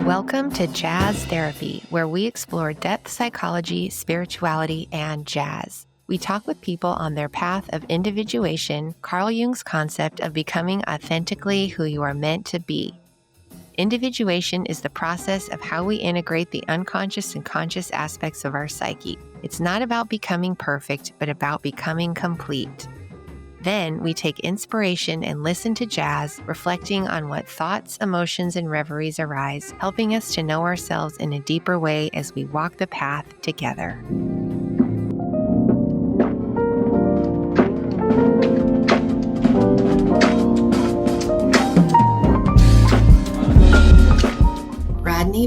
Welcome to Jazz Therapy, where we explore depth psychology, spirituality, and jazz. We talk with people on their path of individuation, Carl Jung's concept of becoming authentically who you are meant to be. Individuation is the process of how we integrate the unconscious and conscious aspects of our psyche. It's not about becoming perfect, but about becoming complete. Then we take inspiration and listen to jazz, reflecting on what thoughts, emotions, and reveries arise, helping us to know ourselves in a deeper way as we walk the path together.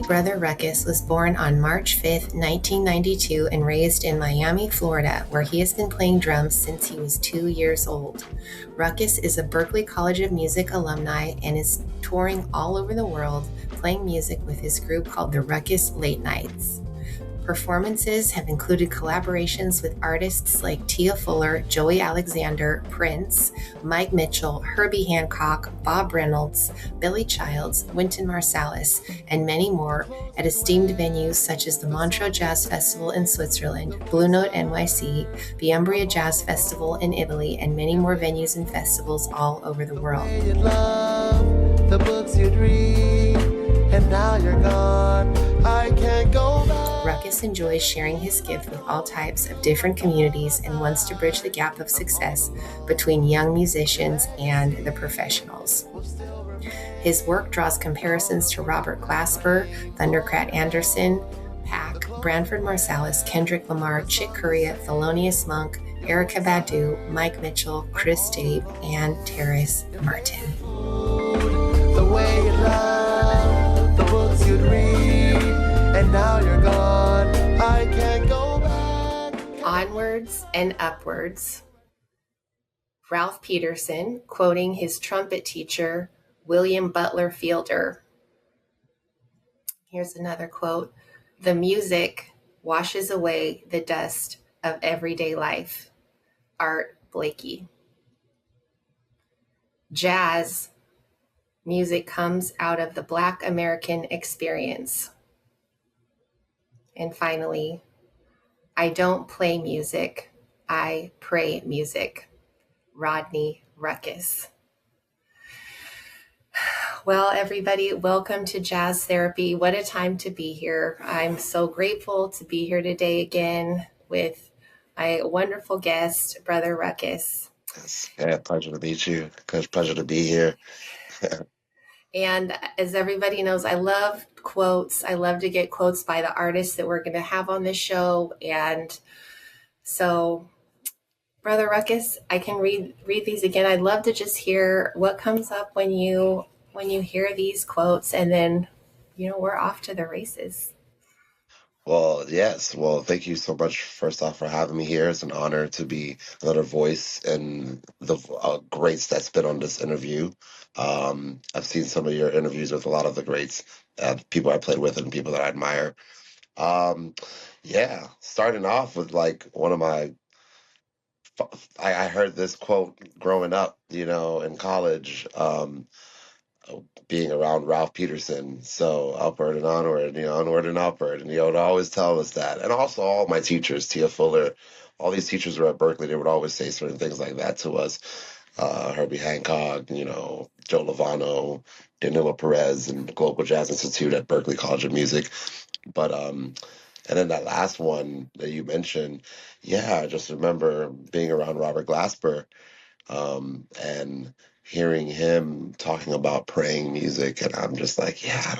Brother Ruckus was born on March 5, 1992 and raised in Miami, Florida, where he has been playing drums since he was 2 years old. Ruckus is a Berklee College of Music alumni and is touring all over the world, playing music with his group called the Ruckus Late Nights. Performances have included collaborations with artists like Tia Fuller, Joey Alexander, Prince, Mike Mitchell, Herbie Hancock, Bob Reynolds, Billy Childs, Wynton Marsalis, and many more at esteemed venues such as the Montreux Jazz Festival in Switzerland, Blue Note NYC, the Umbria Jazz Festival in Italy, and many more venues and festivals all over the world. You'd love the books you'd read, and now you're gone. I can't go back. Ruckus enjoys sharing his gift with all types of different communities and wants to bridge the gap of success between young musicians and the professionals. His work draws comparisons to Robert Glasper, Thundercat Anderson, Pac, Branford Marsalis, Kendrick Lamar, Chick Corea, Thelonious Monk, Erykah Badu, Mike Mitchell, Chris Tate, and Terrace Martin. The way you love the books you'd read, and now you're gone. I can't go back. Onwards and upwards. Ralph Peterson, quoting his trumpet teacher, William Butler Fielder. Here's another quote. The music washes away the dust of everyday life. Art Blakey. Jazz music comes out of the Black American experience. And finally, I don't play music, I pray music. Rodney Ruckus. Well, everybody, welcome to Jazz Therapy. What a time to be here. I'm so grateful to be here today again with my wonderful guest, Brother Ruckus. Yeah, pleasure to meet you. Pleasure to be here. And as everybody knows, I love quotes. I love to get quotes by the artists that we're going to have on this show. And so, Brother Ruckus, I can read these again. I'd love to just hear what comes up when you hear these quotes, and then, we're off to the races. Well, yes. Well, thank you so much, first off, for having me here. It's an honor to be another voice and the greats that's been on this interview. I've seen some of your interviews with a lot of the greats, people I played with and people that I admire. Yeah, starting off with like one of my, I heard this quote growing up, in college, being around Ralph Peterson. So upward and onward, onward and upward. And, would always tell us that. And also all my teachers, Tia Fuller, all these teachers were at Berkeley. They would always say certain things like that to us. Herbie Hancock, Joe Lovano, Danilo Perez, and the Global Jazz Institute at Berklee College of Music. But, and then that last one that you mentioned, yeah, I just remember being around Robert Glasper, and hearing him talking about praying music, and I'm just like, yeah,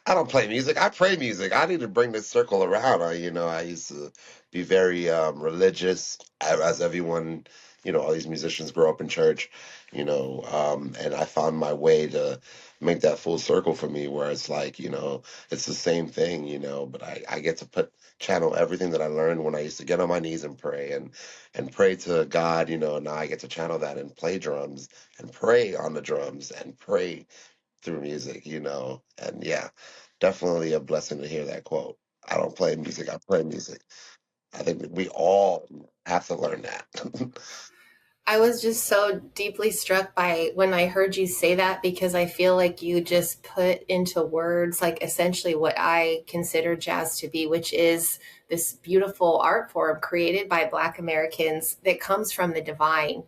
I don't play music. I pray music. I need to bring this circle around. I used to be very religious, as everyone, all these musicians grow up in church, and I found my way to make that full circle for me, where it's like, it's the same thing, but I get to channel everything that I learned when I used to get on my knees and pray and pray to God, now I get to channel that and play drums and pray on the drums and pray through music, and yeah, definitely a blessing to hear that quote. I don't play music, I play music. I think we all have to learn that. I was just so deeply struck by when I heard you say that because I feel like you just put into words like essentially what I consider jazz to be, which is this beautiful art form created by Black Americans that comes from the divine.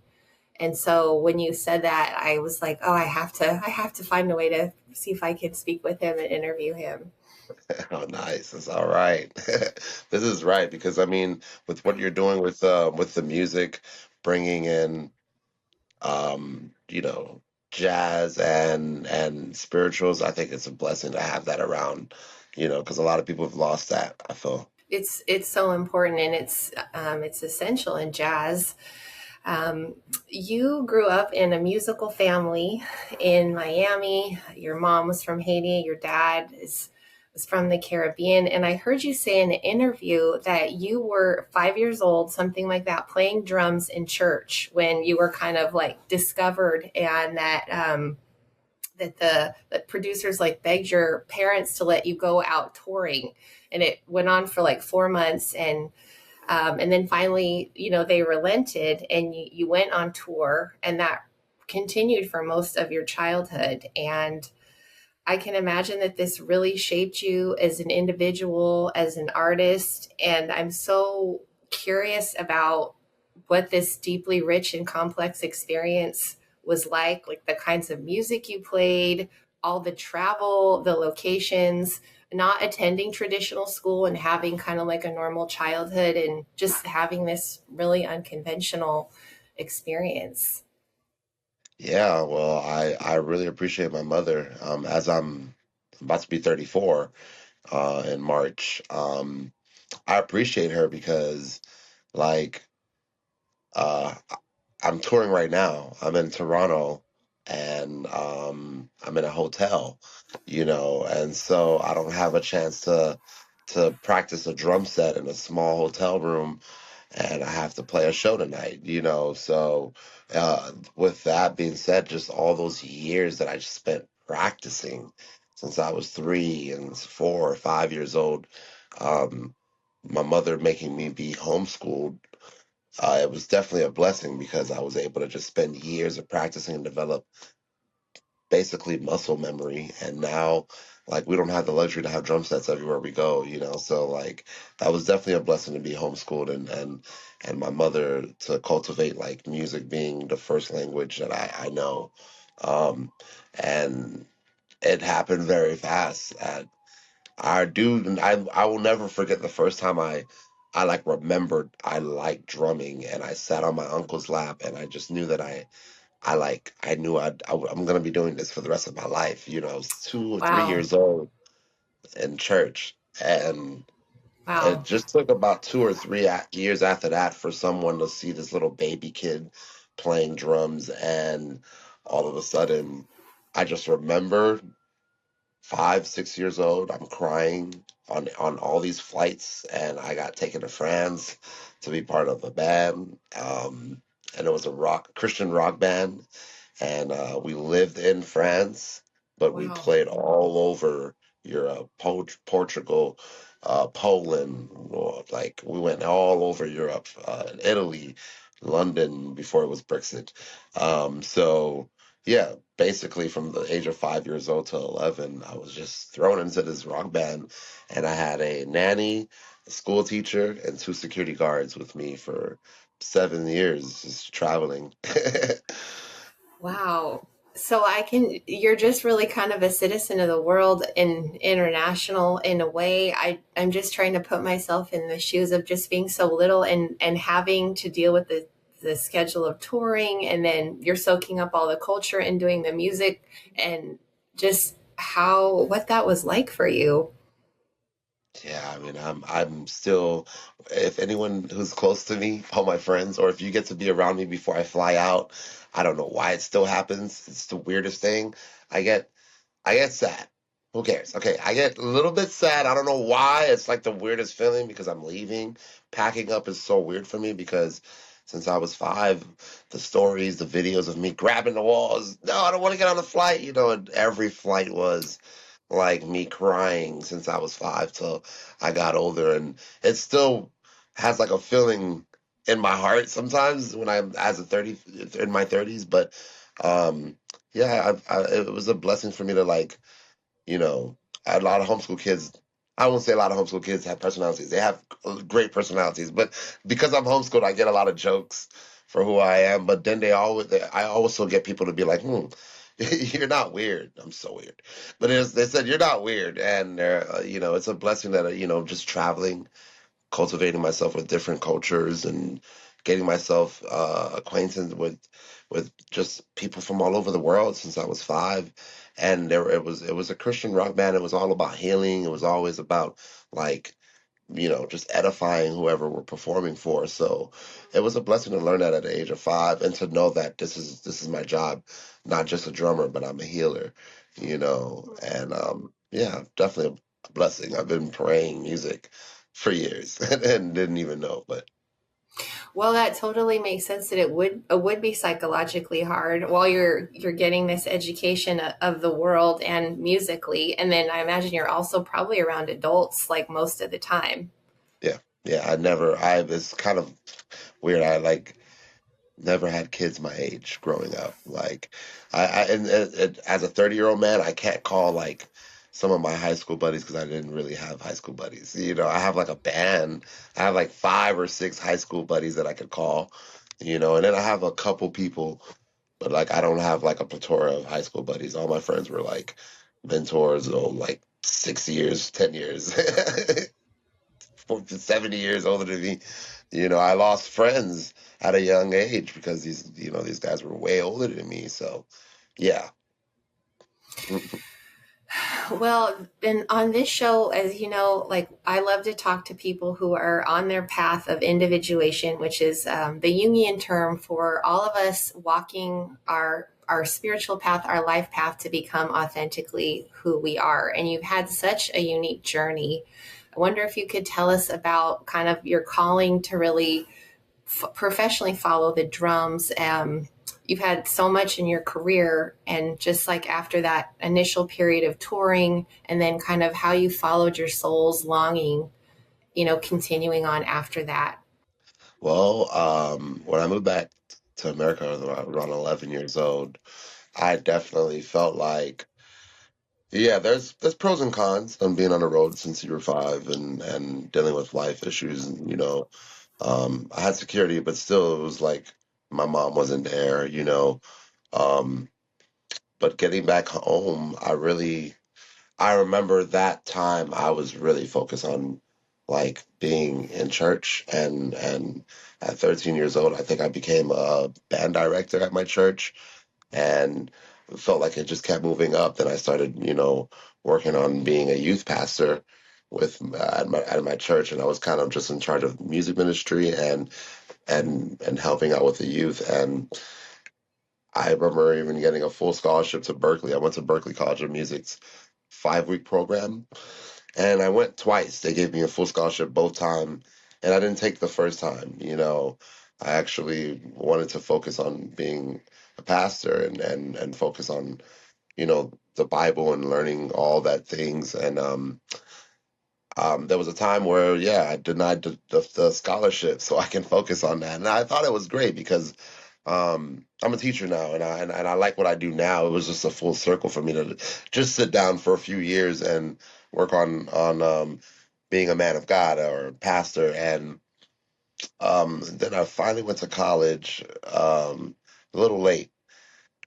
And so when you said that, I was like, oh, I have to find a way to see if I can speak with him and interview him. Oh, nice. That's all right. This is right because I mean, with what you're doing with the music, bringing in you know, jazz and spirituals, I think it's a blessing to have that around, because a lot of people have lost that, I feel. It's so important and it's essential in jazz. Um, you grew up in a musical family in Miami. Your mom was from Haiti. Your dad was from the Caribbean. And I heard you say in an interview that you were 5 years old, something like that, playing drums in church when you were kind of like discovered, and that the producers like begged your parents to let you go out touring, and it went on for like 4 months, and then finally, they relented and you went on tour, and that continued for most of your childhood. And I can imagine that this really shaped you as an individual, as an artist. And I'm so curious about what this deeply rich and complex experience was like the kinds of music you played, all the travel, the locations, not attending traditional school and having kind of like a normal childhood and just having this really unconventional experience. Yeah, well, I really appreciate my mother. As I'm about to be 34 in March, I appreciate her because like uh I'm touring right now. I'm in Toronto and I'm in a hotel, and so I don't have a chance to practice a drum set in a small hotel room, and I have to play a show tonight, So with that being said, just all those years that I just spent practicing since I was 3 and 4 or 5 years old, um, my mother making me be homeschooled, it was definitely a blessing because I was able to just spend years of practicing and develop basically muscle memory. And now, like, we don't have the luxury to have drum sets everywhere we go, So, like, that was definitely a blessing to be homeschooled and my mother to cultivate like music being the first language that I know. Um, and it happened very fast. I will never forget the first time I like remembered I liked drumming, and I sat on my uncle's lap and I just knew that I knew I'm gonna be doing this for the rest of my life. I was 2 or 3 years Wow. old in church, and it Wow. just took about 2 or 3 years after that for someone to see this little baby kid playing drums, and all of a sudden I just remember 5, 6 years old. I'm crying on all these flights, and I got taken to France to be part of a band. And it was a Christian rock band, and we lived in France, but we Wow. played all over Europe, Portugal, Poland. Like we went all over Europe, Italy, London before it was Brexit. So yeah, basically from the age of 5 years old to 11, I was just thrown into this rock band, and I had a nanny, a school teacher, and two security guards with me for 7 years, just traveling. Wow. So you're just really kind of a citizen of the world and international in a way. I'm just trying to put myself in the shoes of just being so little and having to deal with the schedule of touring, and then you're soaking up all the culture and doing the music, and just what that was like for you. Yeah, I mean, I'm still, if anyone who's close to me, all my friends, or if you get to be around me before I fly out, I don't know why it still happens. It's the weirdest thing. I get I get sad. Who cares? Okay, I get a little bit sad. I don't know why. It's like the weirdest feeling because I'm leaving. Packing up is so weird for me because since I was 5, the stories, the videos of me grabbing the walls. No, I don't want to get on the flight. And every flight was like me crying since I was 5 till I got older, and it still has like a feeling in my heart sometimes when I'm as a 30 in my 30s. But yeah, it was a blessing for me to like, you know, a lot of homeschool kids. I won't say a lot of homeschool kids have personalities. They have great personalities, but because I'm homeschooled, I get a lot of jokes for who I am. But then I also get people to be like, you're not weird. I'm so weird. But they said, you're not weird. And you know, it's a blessing that, you know, just traveling, cultivating myself with different cultures and getting myself acquainted with just people from all over the world since I was 5. And it was a Christian rock band. It was all about healing. It was always about like, you know, just edifying whoever we're performing for. So it was a blessing to learn that at the age of 5 and to know that this is my job, not just a drummer, but I'm a healer, you know. And yeah, definitely a blessing. I've been praying music for years and didn't even know, but Well, that totally makes sense that it would be psychologically hard while you're getting this education of the world and musically, and then I imagine you're also probably around adults like most of the time. yeah, it's kind of weird. I like never had kids my age growing up. Like, and as a 30-year-old man, I can't call like some of my high school buddies because I didn't really have high school buddies. You know, I have like a band. I have like 5 or 6 high school buddies that I could call. You know, and then I have a couple people, but like I don't have like a plethora of high school buddies. All my friends were like mentors, like 6 years, 10 years. 70 years older than me. You know, I lost friends at a young age because these guys were way older than me. So, yeah. Well, and on this show, as you know, like I love to talk to people who are on their path of individuation, which is the Jungian term for all of us walking our spiritual path, our life path to become authentically who we are. And you've had such a unique journey. I wonder if you could tell us about kind of your calling to really professionally follow the drums. You've had so much in your career, and just like after that initial period of touring, and then kind of how you followed your soul's longing, continuing on after that. Well, when I moved back to America, I was around 11 years old. I definitely felt like, yeah, there's pros and cons on being on the road since you were 5 and dealing with life issues. And, you know, I had security, but still, it was like my mom wasn't there, you know. Um, but getting back home, I remember that time I was really focused on like being in church and at 13 years old, I think I became a band director at my church and felt like it just kept moving up. Then I started, you know, working on being a youth pastor at my church, and I was kind of just in charge of music ministry and helping out with the youth. And I remember even getting a full scholarship to Berkelee. I went to Berkelee College of Music's 5-week program, and I went twice. They gave me a full scholarship both time, and I didn't take the first time. You know, I actually wanted to focus on being a pastor and focus on, you know, the Bible and learning all that things. And there was a time where, yeah, I denied the scholarship so I can focus on that, and I thought it was great because I'm a teacher now, and I like what I do now. It was just a full circle for me to just sit down for a few years and work on being a man of God or a pastor. And then I finally went to college a little late,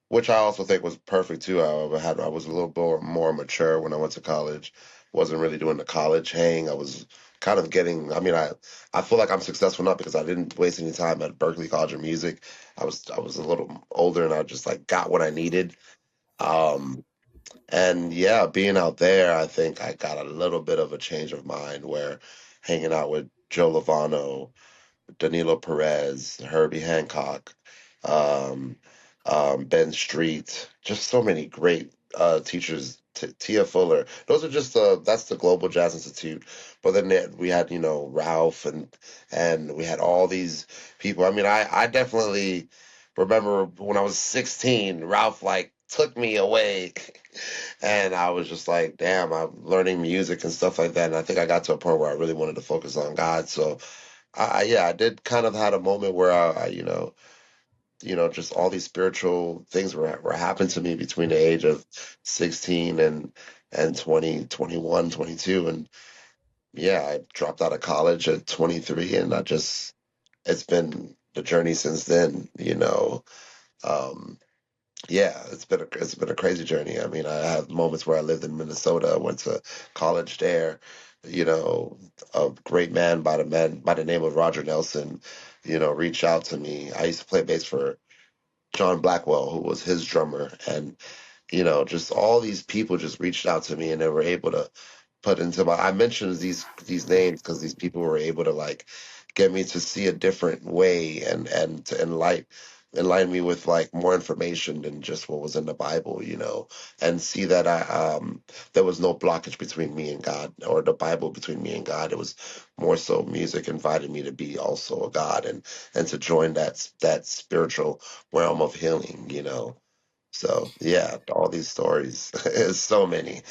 which I also think was perfect too. I was a little more mature when I went to college. Wasn't really doing the college hang. I was kind of getting. I mean, I feel like I'm successful not because I didn't waste any time at Berklee College of Music. I was a little older and I just like got what I needed. Um, and yeah, being out there, I think I got a little bit of a change of mind where hanging out with Joe Lovano, Danilo Perez, Herbie Hancock, um, Ben Street, just so many great teachers. Tia Fuller. Those are just that's the Global Jazz Institute. But then we had, you know, Ralph and we had all these people. I mean, I definitely remember when I was 16, Ralph like took me away, and I was just like, damn, I'm learning music and stuff like that. And I think I got to a point where I really wanted to focus on God. So Yeah, I did kind of had a moment where just all these spiritual things were happening to me between the age of 16 and 20, 21, 22. And yeah, I dropped out of college at 23, and it's been the journey since then. Um, yeah, it's been a crazy journey. I mean, I have moments where I lived in Minnesota, went to college there. A great man by the name of Roger Nelson, reached out to me. I used to play bass for John Blackwell, who was his drummer, and just all these people just reached out to me, and they were able to put into my. I mentioned these names because these people were able to like get me to see a different way and to enlighten me with like more information than just what was in the Bible, and see that there was no blockage between me and God, or the Bible between me and God. It was more so music invited me to be also a God, and to join that spiritual realm of healing. So yeah, all these stories, is so many.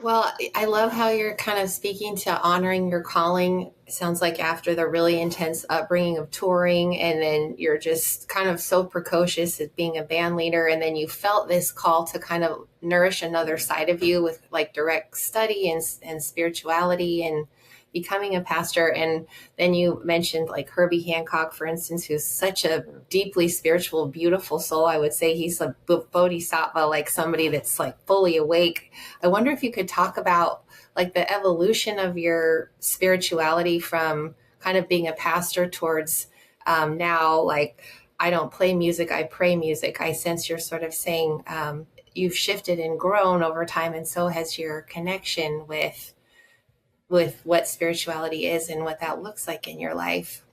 Well, I love how you're kind of speaking to honoring your calling. It sounds like after the really intense upbringing of touring, and then you're just kind of so precocious at being a band leader, and then you felt this call to kind of nourish another side of you with like direct study and spirituality and becoming a pastor. And then you mentioned like Herbie Hancock, for instance, who's such a deeply spiritual, beautiful soul. I would say he's a bodhisattva, like somebody that's like fully awake. I wonder if you could talk about like the evolution of your spirituality from kind of being a pastor towards now, like, I don't play music, I pray music. I sense you're sort of saying you've shifted and grown over time, and so has your connection with what spirituality is and what that looks like in your life.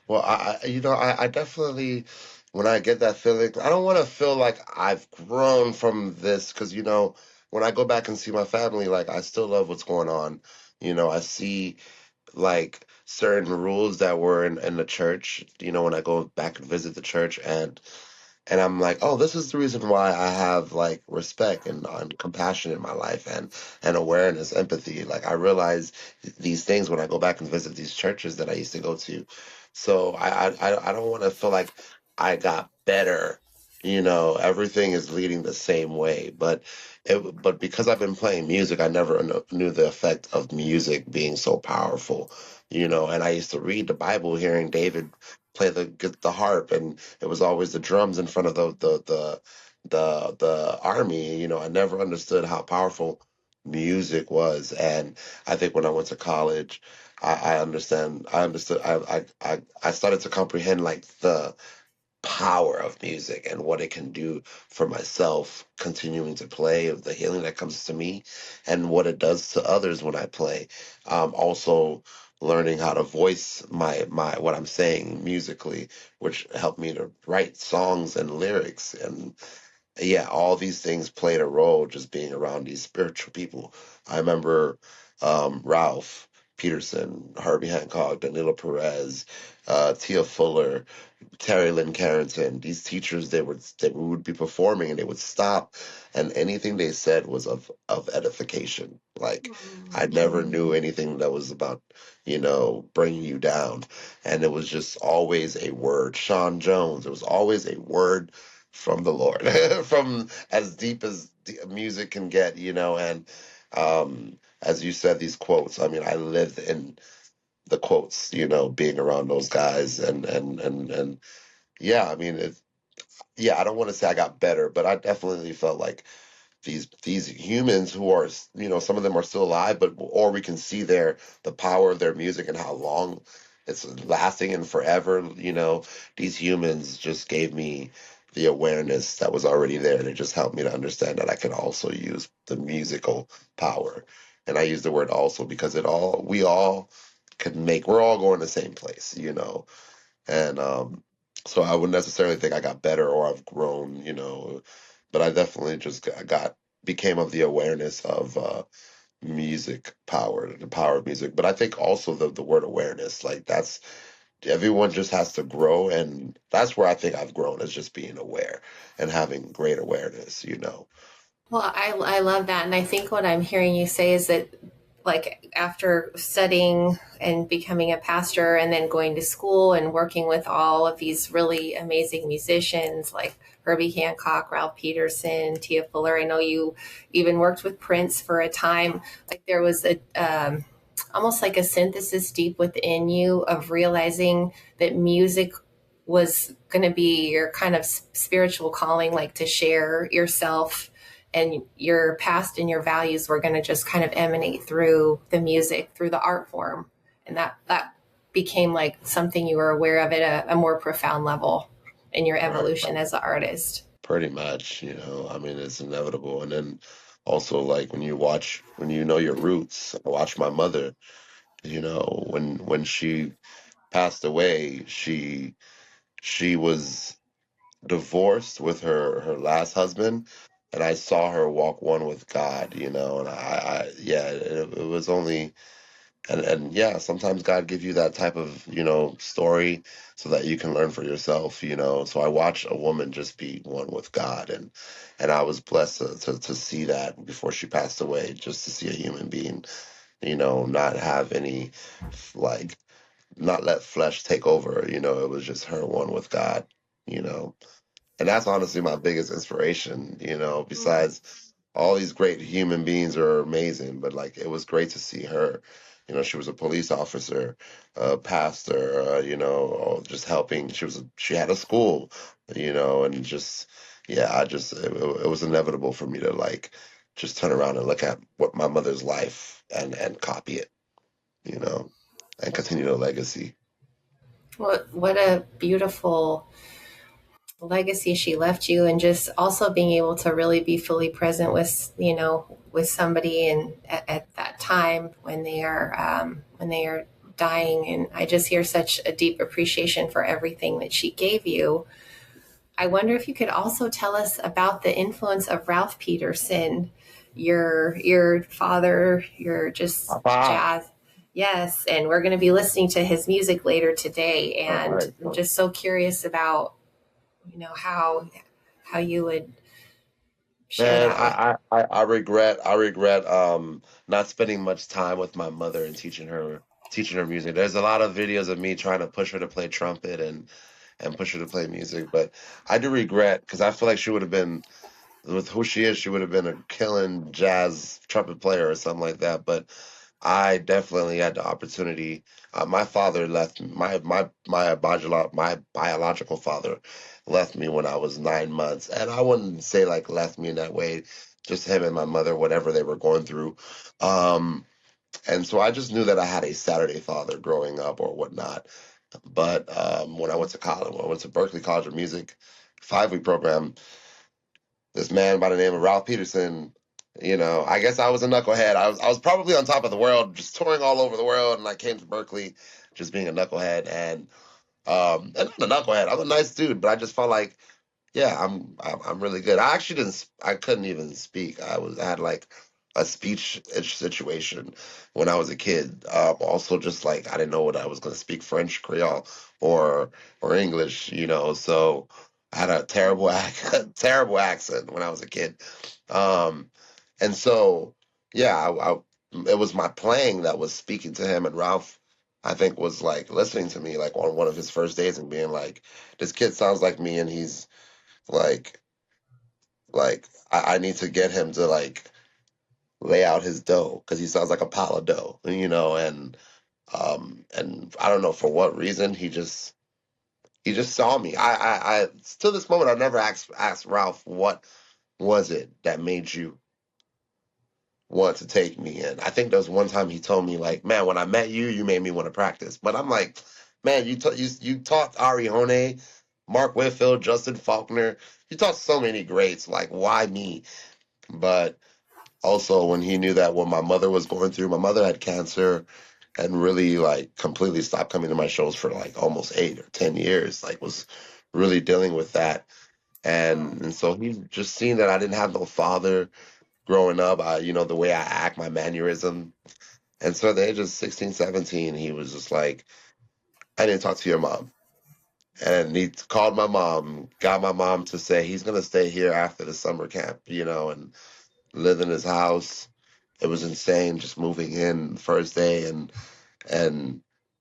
Well, I definitely, when I get that feeling, I don't want to feel like I've grown from this because, when I go back and see my family, like, I still love what's going on. I see like certain rules that were in the church, when I go back and visit the church, and I'm like, oh, this is the reason why I have like respect and compassion in my life, and awareness, empathy. Like, I realize these things when I go back and visit these churches that I used to go to. So I don't want to feel like I got better. Everything is leading the same way, but because I've been playing music, I never knew the effect of music being so powerful. And I used to read the Bible, hearing David play the harp, and it was always the drums in front of the army. I never understood how powerful music was, and I think when I went to college, I understood. I started to comprehend like the power of music and what it can do for myself, continuing to play, of the healing that comes to me, and what it does to others when I play. Also learning how to voice my what I'm saying musically, which helped me to write songs and lyrics. And yeah, all these things played a role, just being around these spiritual people. I remember Ralph Peterson, Herbie Hancock, Danilo Perez, Tia Fuller, Terry Lynn Carrington. These teachers, they would be performing, and they would stop, and anything they said was of edification. Like, I never knew anything that was about bringing you down, and it was just always a word. Sean Jones, it was always a word from the Lord, from as deep as music can get. And as you said, these quotes. I mean, I lived in the quotes, being around those guys, and yeah, I mean, yeah, I don't want to say I got better, but I definitely felt like these humans who are, some of them are still alive, but or we can see the power of their music and how long it's lasting and forever. These humans just gave me the awareness that was already there, and it just helped me to understand that I can also use the musical power. And I use the word also because we all we're all going the same place. And so I wouldn't necessarily think I got better or I've grown, but I definitely just became of the awareness of music power, the power of music. But I think also the word awareness, like, that's everyone just has to grow, and that's where I think I've grown, is just being aware and having great awareness. Well, I love that. And I think what I'm hearing you say is that like after studying and becoming a pastor and then going to school and working with all of these really amazing musicians like Herbie Hancock, Ralph Peterson, Tia Fuller. I know you even worked with Prince for a time. Like there was a almost like a synthesis deep within you of realizing that music was going to be your kind of spiritual calling, like to share yourself, and your past and your values were going to just kind of emanate through the music, through the art form. And that became like something you were aware of at a more profound level in your evolution as an artist. Pretty much, I mean, it's inevitable. And then also, like, when you know your roots, I watch my mother, when she passed away, she was divorced with her last husband, and I saw her walk one with God, and yeah, it was only, and yeah, sometimes God give you that type of, story so that you can learn for yourself, so I watched a woman just be one with God, and I was blessed to see that before she passed away, just to see a human being, not have any, like, not let flesh take over, it was just her one with God, you know. And that's honestly my biggest inspiration, besides all these great human beings are amazing, but like it was great to see her. She was a police officer, a pastor, just helping. She had a school, and just, yeah, it was inevitable for me to like just turn around and look at what my mother's life and copy it, and continue the legacy. What a beautiful legacy she left you, and just also being able to really be fully present with with somebody and at that time when they are dying. And I just hear such a deep appreciation for everything that she gave you. I wonder if you could also tell us about the influence of Ralph Peterson, your father, your just Papa. jazz. Yes, and we're going to be listening to his music later today, All and right. I'm just so curious about how you would share Man, that with. I regret not spending much time with my mother and teaching her music. There's a lot of videos of me trying to push her to play trumpet and push her to play music, but I do regret because I feel like she would have been, with who she is, she would have been a killing jazz trumpet player or something like that. But I definitely had the opportunity. My father left my biological father left me when I was 9 months, and I wouldn't say like left me in that way. Just him and my mother, whatever they were going through, um, and so I just knew that I had a Saturday father growing up or whatnot. But when I went to college, when I went to Berkelee College of Music, 5-week program, this man by the name of Ralph Peterson, I guess I was a knucklehead. I was probably on top of the world, just touring all over the world, and I came to Berkelee just being a knucklehead, and not a knucklehead. I'm a nice dude, but I just felt like, yeah, I'm really good. I couldn't even speak. I had like a speech situation when I was a kid. Also, just like I didn't know what I was going to speak, French, Creole, or English. So I had a terrible terrible accent when I was a kid. Um, and so yeah, it was my playing that was speaking to him, and Ralph, I think, was like listening to me like on one of his first days and being like, "This kid sounds like me, and he's like I need to get him to like lay out his dough because he sounds like a pile of dough, and I don't know for what reason he just saw me. I to this moment I've never asked Ralph what was it that made you want to take me in. I think there was one time he told me like, man, when I met you, you made me want to practice. But I'm like, man, you taught Ari Hone, Mark Whitfield, Justin Faulkner. You taught so many greats. Like, why me? But also when he knew that what my mother was going through, my mother had cancer and really like completely stopped coming to my shows for like almost 8 or 10 years. Like was really dealing with that. And so he just seen that I didn't have no father growing up, the way I act, my mannerism. And so at the age of 16, 17, he was just like, I didn't talk to your mom. And he called my mom, got my mom to say he's going to stay here after the summer camp, and live in his house it was insane just moving in the first day. And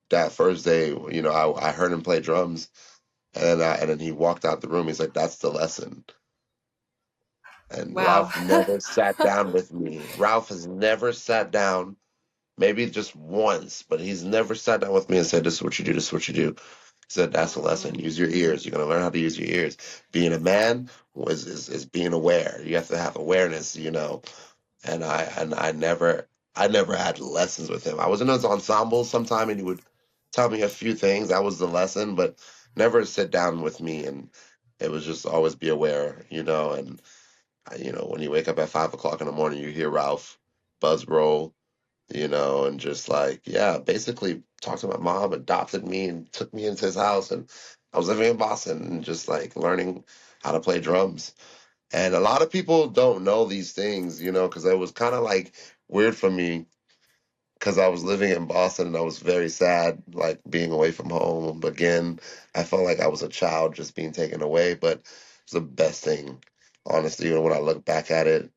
that first day, you know, I heard him play drums, and then he walked out the room. He's like, "That's the lesson." And Wow. Ralph never sat down with me. Ralph has never sat down, maybe just once, but he's never sat down with me and said, "This is what you do. This is what you do." He said, "That's the lesson. Use your ears. You're gonna learn how to use your ears. Being a man is being aware. You have to have awareness, you know." And I never had lessons with him. I was in his ensemble sometime, and he would tell me a few things. That was the lesson, but never sit down with me. And it was just always be aware, you know. And you know, when you wake up at 5 o'clock in the morning, you hear Ralph buzz roll, you know, and just like, yeah, basically talked to my mom, adopted me, and took me into his house. And I was living in Boston and just like learning how to play drums. And a lot of people don't know these things, you know, because it was kind of like weird for me because I was living in Boston and I was very sad, like being away from home. Again, I felt like I was a child just being taken away, but it's the best thing, honestly. You know, when I look back at it,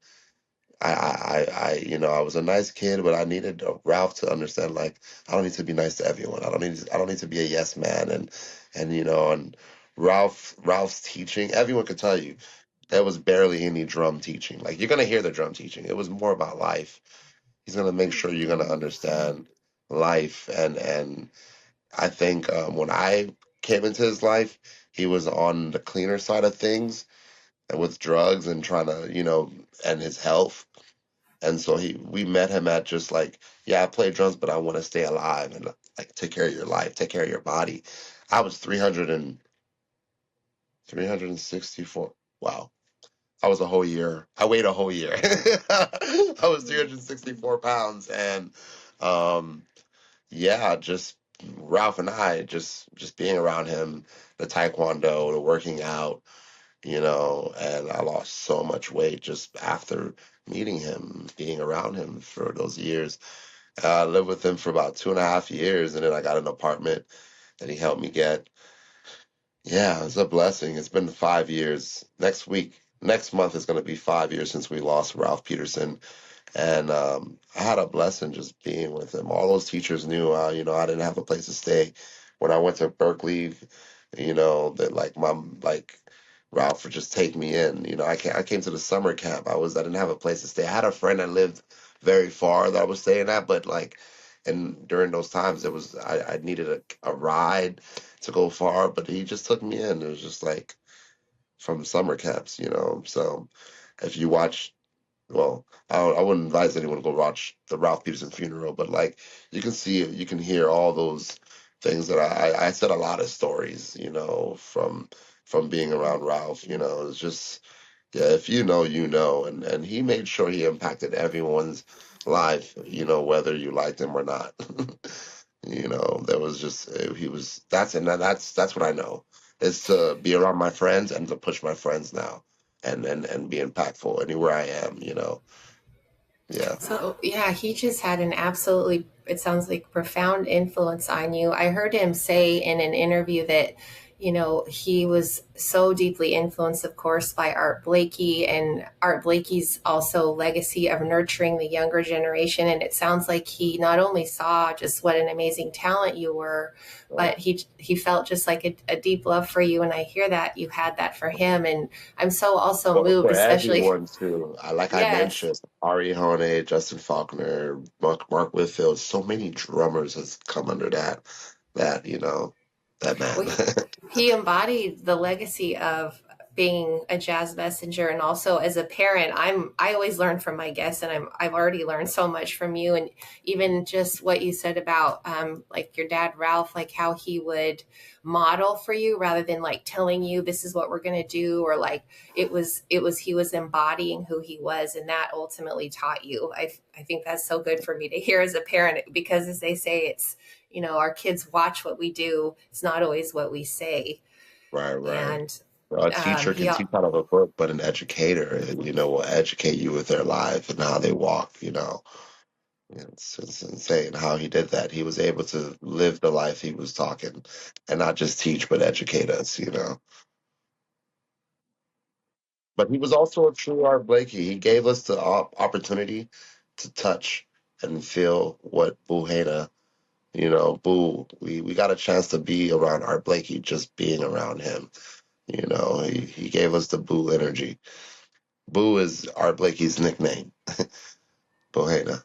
you know, I was a nice kid, but I needed Ralph to understand, like, I don't need to be nice to everyone. I don't need to be a yes man, and you know, and Ralph's teaching. Everyone could tell you there was barely any drum teaching. Like you're gonna hear the drum teaching. It was more about life. He's gonna make sure you're gonna understand life, and I think when I came into his life, he was on the cleaner side of things and with drugs and trying to, you know, and his health. And so we met him at just like, yeah, I play drums, but I want to stay alive and like take care of your life, take care of your body. I was 364. Wow. I was a whole year. I weighed a whole year. I was 364 pounds. And um, yeah, just Ralph and I, just being around him, the taekwondo, the working out, you know, and I lost so much weight just after meeting him, being around him for those years. I lived with him for about 2.5 years, and then I got an apartment that he helped me get. Yeah, it's a blessing. It's been 5 years. Next month is going to be 5 years since we lost Ralph Peterson. And I had a blessing just being with him. All those teachers knew, you know, I didn't have a place to stay. When I went to Berkelee, you know, that like Ralph would just take me in. You know, I came to the summer camp. I didn't have a place to stay. I had a friend that lived very far that I was staying at, but like, and during those times, I needed a ride to go far, but he just took me in. It was just like from summer camps, you know. So if you watch, well, I wouldn't advise anyone to go watch the Ralph Peterson funeral, but like you can see it, you can hear all those things that I said a lot of stories, you know, from being around Ralph, you know. It's just, yeah, if you know, you know, and he made sure he impacted everyone's life, you know, whether you liked him or not. You know, there was just he was that's what I know is to be around my friends and to push my friends now and be impactful anywhere I am, you know. Yeah. So, yeah, he just had an absolutely, it sounds like, profound influence on you. I heard him say in an interview that, he was so deeply influenced, of course, by Art Blakey and Art Blakey's also legacy of nurturing the younger generation. And it sounds like he not only saw just what an amazing talent you were, but he felt just like a deep love for you. And I hear that you had that for him. And I'm so also moved, For especially, everyone too. I yes. mentioned Ari Hone, Justin Faulkner, Mark Whitfield. So many drummers has come under that you know that man. Well, he embodied the legacy of being a jazz messenger, and also as a parent, I always learn from my guests, and I've already learned so much from you, and even just what you said about like your dad Ralph, like how he would model for you rather than like telling you this is what we're going to do, or like it was he was embodying who he was, and that ultimately taught you. I think that's so good for me to hear as a parent, because as they say, it's our kids watch what we do. It's not always what we say. Right, right. And A teacher he, can teach out of a book, but an educator, you know, will educate you with their life and how they walk, you know. It's insane how he did that. He was able to live the life he was talking and not just teach, but educate us, you know. But he was also a true Art Blakey. He gave us the opportunity to touch and feel what Boo Hana, Boo, we got a chance to be around Art Blakey just being around him. He gave us the Boo energy. Boo is Art Blakey's nickname, Boo Hana.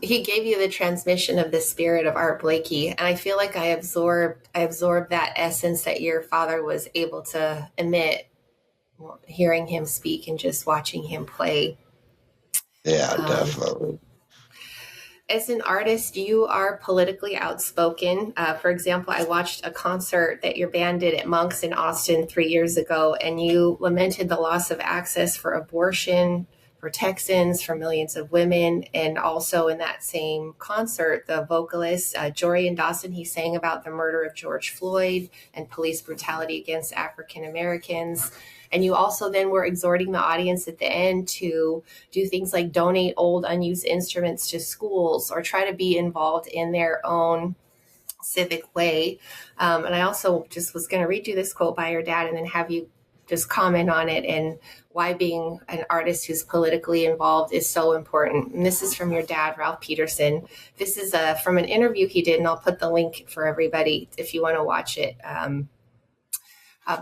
He gave you the transmission of the spirit of Art Blakey, and I feel like I absorbed that essence that your father was able to emit, hearing him speak and just watching him play. Yeah, definitely. As an artist, you are politically outspoken. For example, I watched a concert that your band did at Monk's in Austin 3 years ago, and you lamented the loss of access for abortion for Texans, for millions of women. And also in that same concert, the vocalist, Jorian Dawson, he sang about the murder of George Floyd and police brutality against African Americans. And you also then were exhorting the audience at the end to do things like donate old unused instruments to schools or try to be involved in their own civic way. And I also just was going to read you this quote by your dad and then have you just comment on it and why being an artist who's politically involved is so important. And this is from your dad, Ralph Peterson. This is from an interview he did, and I'll put the link for everybody if you want to watch it.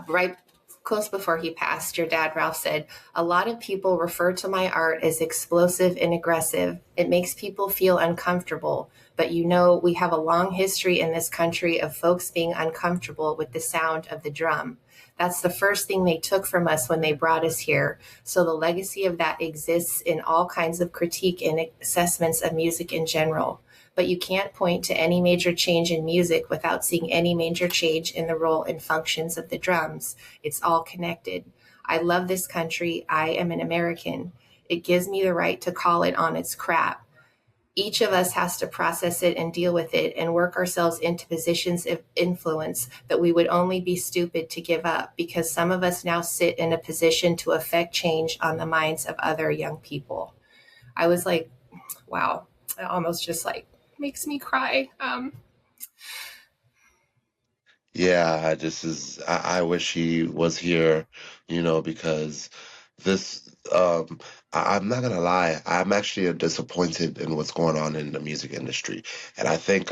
Right close before he passed, your dad, Ralph, said, "A lot of people refer to my art as explosive and aggressive. It makes people feel uncomfortable. But we have a long history in this country of folks being uncomfortable with the sound of the drum. That's the first thing they took from us when they brought us here. So the legacy of that exists in all kinds of critique and assessments of music in general. But you can't point to any major change in music without seeing any major change in the role and functions of the drums. It's all connected. I love this country. I am an American. It gives me the right to call it on its crap. Each of us has to process it and deal with it and work ourselves into positions of influence that we would only be stupid to give up, because some of us now sit in a position to affect change on the minds of other young people." I was like, wow, it almost just makes me cry. Yeah, I wish he was here, because this, I'm not gonna lie, I'm actually disappointed in what's going on in the music industry. And I think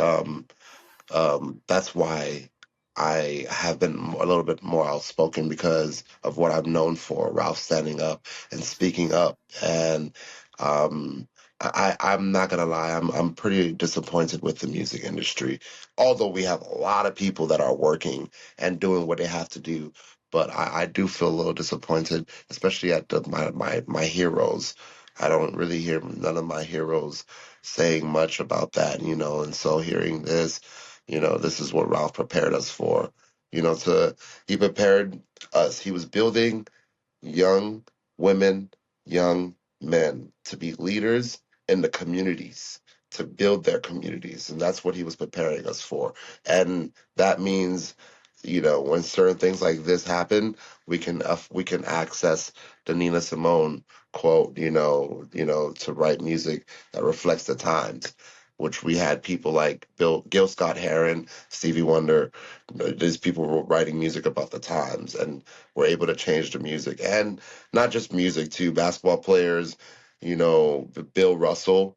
that's why I have been a little bit more outspoken, because of what I'm known for, Ralph standing up and speaking up. And I'm not gonna lie, I'm pretty disappointed with the music industry. Although we have a lot of people that are working and doing what they have to do, but I do feel a little disappointed, especially at my heroes. I don't really hear none of my heroes saying much about that, and so hearing this, this is what Ralph prepared us for, he prepared us. He was building young women, young men to be leaders in the communities, to build their communities. And that's what he was preparing us for. And that means, when certain things like this happen, we can access the Nina Simone quote, to write music that reflects the times, which we had people like Gil Scott-Heron, Stevie Wonder. These people were writing music about the times and were able to change the music. And not just music, too. Basketball players, Bill Russell,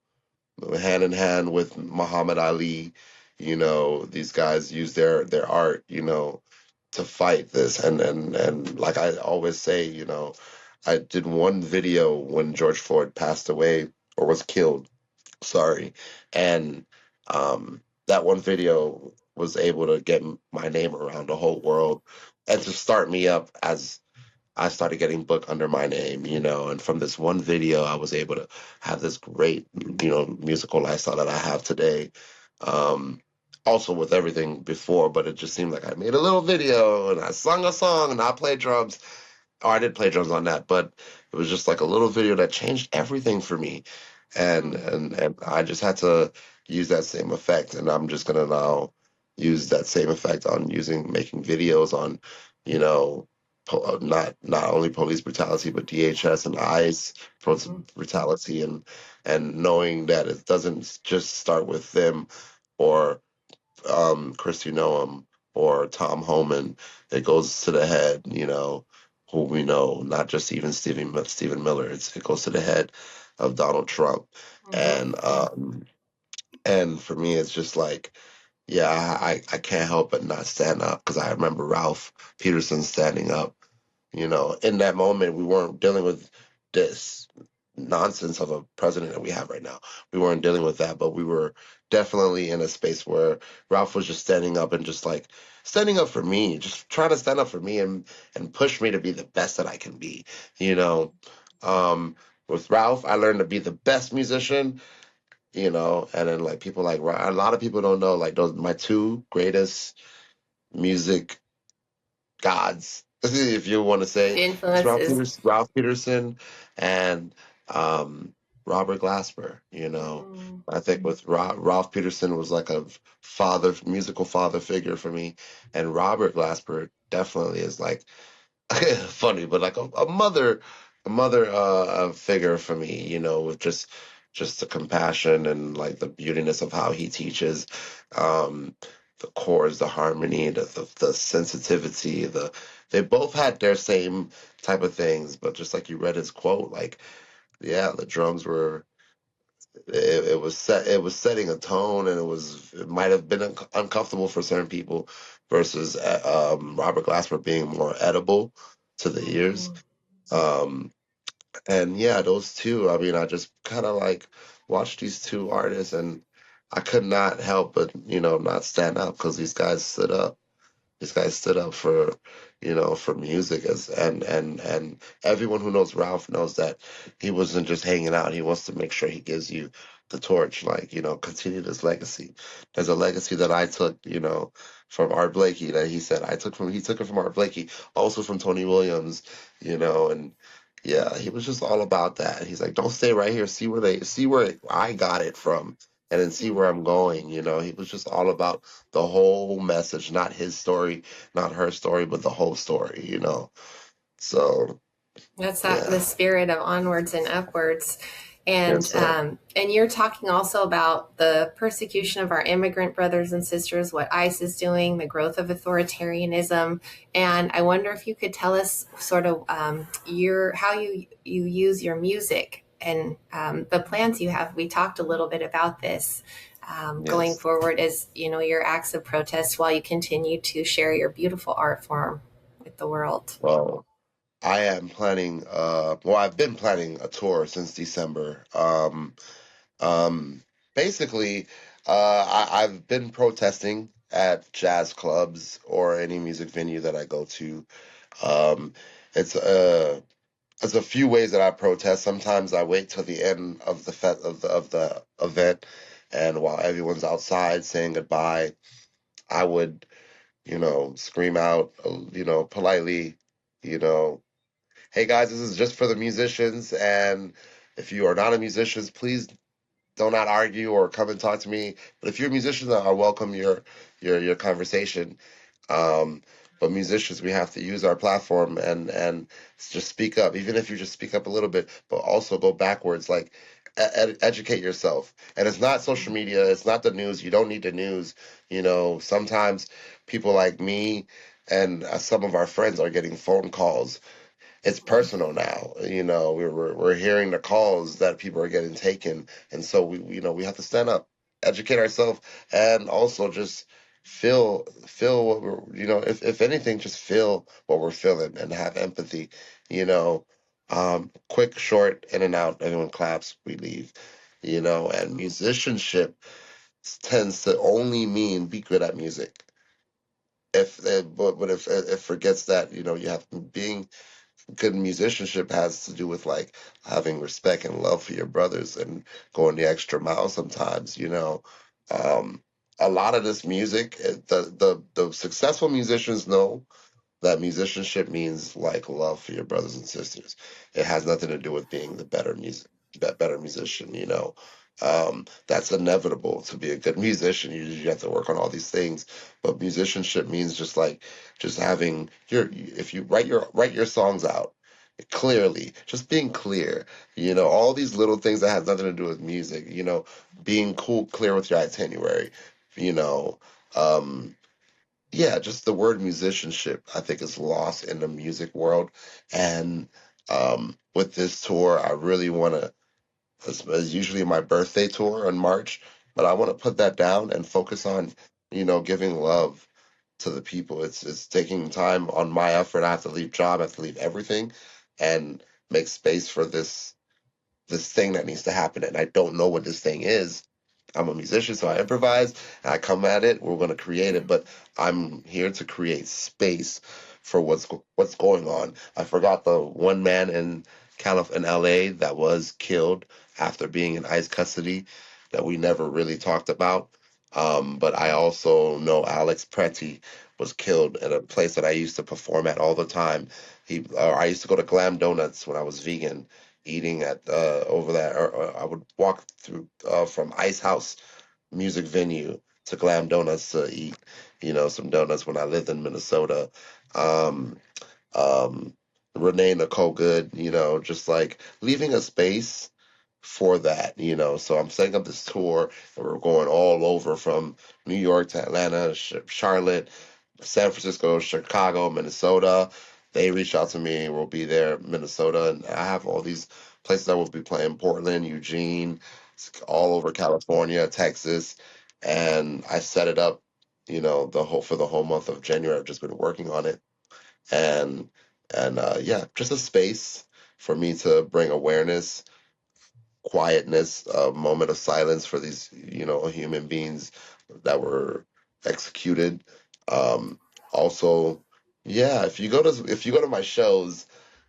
hand in hand with Muhammad Ali, these guys use their art, to fight this. And like I always say, I did one video when George Floyd passed away or was killed. Sorry. And that one video was able to get my name around the whole world and to start me up as I started getting booked under my name, and from this one video, I was able to have this great, musical lifestyle that I have today. Also with everything before, but it just seemed like I made a little video and I sung a song and I played drums. Oh, I did play drums on that, but it was just like a little video that changed everything for me. And I just had to use that same effect, and I'm just gonna now use that same effect on making videos on, not only police brutality but DHS and ICE brutality, and knowing that it doesn't just start with them or Christy Noam or Tom Homan. It goes to the head, who we know, not just even Stephen Miller. It goes to the head. of Donald Trump. And for me, it's just like, yeah, I can't help but not stand up, because I remember Ralph Peterson standing up. In that moment, we weren't dealing with this nonsense of a president that we have right now. We weren't dealing with that, but we were definitely in a space where Ralph was just standing up and just like standing up for me, just trying to stand up for me and push me to be the best that I can be. You know, with Ralph, I learned to be the best musician. And then like people like a lot of people don't know, like those my two greatest music gods, if you want to say, is Influences. Ralph Peterson and Robert Glasper. I think with Ralph Peterson was like a musical father figure for me, and Robert Glasper definitely is like funny, but like a mother figure for me. With just the compassion and like the beautiness of how he teaches, um, the chords, the harmony, the sensitivity. They both had their same type of things, but just like you read his quote, like yeah, the drums were. It was setting a tone, and it might have been uncomfortable for certain people, versus Robert Glasper being more edible to the ears. Um, and yeah, those two, I mean, I just kind of like watched these two artists, and I could not help but, not stand up, because these guys stood up. These guys stood up for music, and everyone who knows Ralph knows that he wasn't just hanging out. He wants to make sure he gives you the torch, like, continue this legacy. There's a legacy that I took, from Art Blakey, that he said he took it from Art Blakey, also from Tony Williams, and yeah, he was just all about that. He's like, don't stay right here. See where I got it from, and then see where I'm going. He was just all about the whole message, not his story, not her story, but the whole story. So That's the yeah, spirit of onwards and upwards. yes, And you're talking also about the persecution of our immigrant brothers and sisters, what ICE is doing, the growth of authoritarianism. And I wonder if you could tell us sort of how you use your music and the plans you have. We talked a little bit about this. Going yes. forward as your acts of protest while you continue to share your beautiful art form with the world. Well, I am planning. I've been planning a tour since December. Um, Basically, I've been protesting at jazz clubs or any music venue that I go to. Um, it's there's a few ways that I protest. Sometimes I wait till the end of the of the event, and while everyone's outside saying goodbye, I would, scream out, politely, you know, hey guys, this is just for the musicians, and if you are not a musician, please do not argue or come and talk to me. But if you're a musician, I welcome your conversation. Um, but musicians, we have to use our platform and just speak up, even if you just speak up a little bit, but also go backwards, like educate yourself. And it's not social media, it's not the news. You don't need the news. Sometimes people like me and some of our friends are getting phone calls. It's personal now. We're hearing the calls that people are getting taken, and so we have to stand up, educate ourselves, and also just feel what we're, if anything, just feel what we're feeling and have empathy. Quick, short, in and out. Everyone claps, we leave. And musicianship tends to only mean be good at music. But if it forgets that, you have being good musicianship has to do with like having respect and love for your brothers and going the extra mile sometimes. um a lot of this music, the successful musicians know that musicianship means like love for your brothers and sisters. It has nothing to do with being the better musician. That's inevitable. To be a good musician, you have to work on all these things. But musicianship means just having if you write your songs out clearly, just being clear. All these little things that has nothing to do with music. Being clear with your itinerary. You know. Um, yeah, just the word musicianship, I think, is lost in the music world. And with this tour, I really want to It's usually my birthday tour in March, but I want to put that down and focus on, giving love to the people. It's taking time on my effort. I have to leave job, I have to leave everything and make space for this thing that needs to happen. And I don't know what this thing is. I'm a musician, so I improvise and I come at it. We're going to create it, but I'm here to create space for what's going on. I forgot the one man in in LA that was killed after being in ICE custody that we never really talked about. But I also know Alex Pretty was killed at a place that I used to perform at all the time. I used to go to Glam Donuts when I was vegan, eating at over there. Or I would walk through from Ice House music venue to Glam Donuts to eat, some donuts when I lived in Minnesota. Um, um, Renee Nicole Good, just like leaving a space for that, So I'm setting up this tour, and we're going all over from New York to Atlanta, Charlotte, San Francisco, Chicago, Minnesota. They reached out to me. We'll be there, Minnesota, and I have all these places that will be playing: Portland, Eugene, all over California, Texas, and I set it up. For the whole month of January. I've just been working on it, and yeah, just a space for me to bring awareness, quietness, a moment of silence for these, human beings that were executed. Um, Also, yeah, if you go to my shows,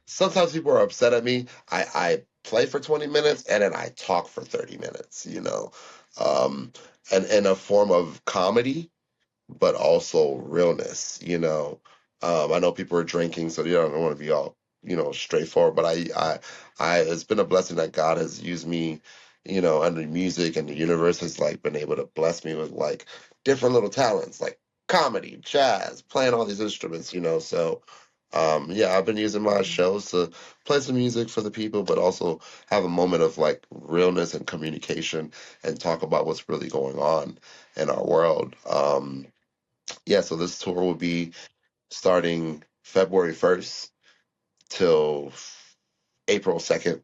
sometimes people are upset at me. I play for 20 minutes and then I talk for 30 minutes, um, and in a form of comedy but also realness. I know people are drinking, so don't want to be all straightforward. But it's been a blessing that God has used me, and the music and the universe has like been able to bless me with like different little talents, like comedy, jazz, playing all these instruments. So. Yeah, I've been using my shows to play some music for the people, but also have a moment of like realness and communication and talk about what's really going on in our world. Yeah, so this tour will be starting February 1st till April 2nd.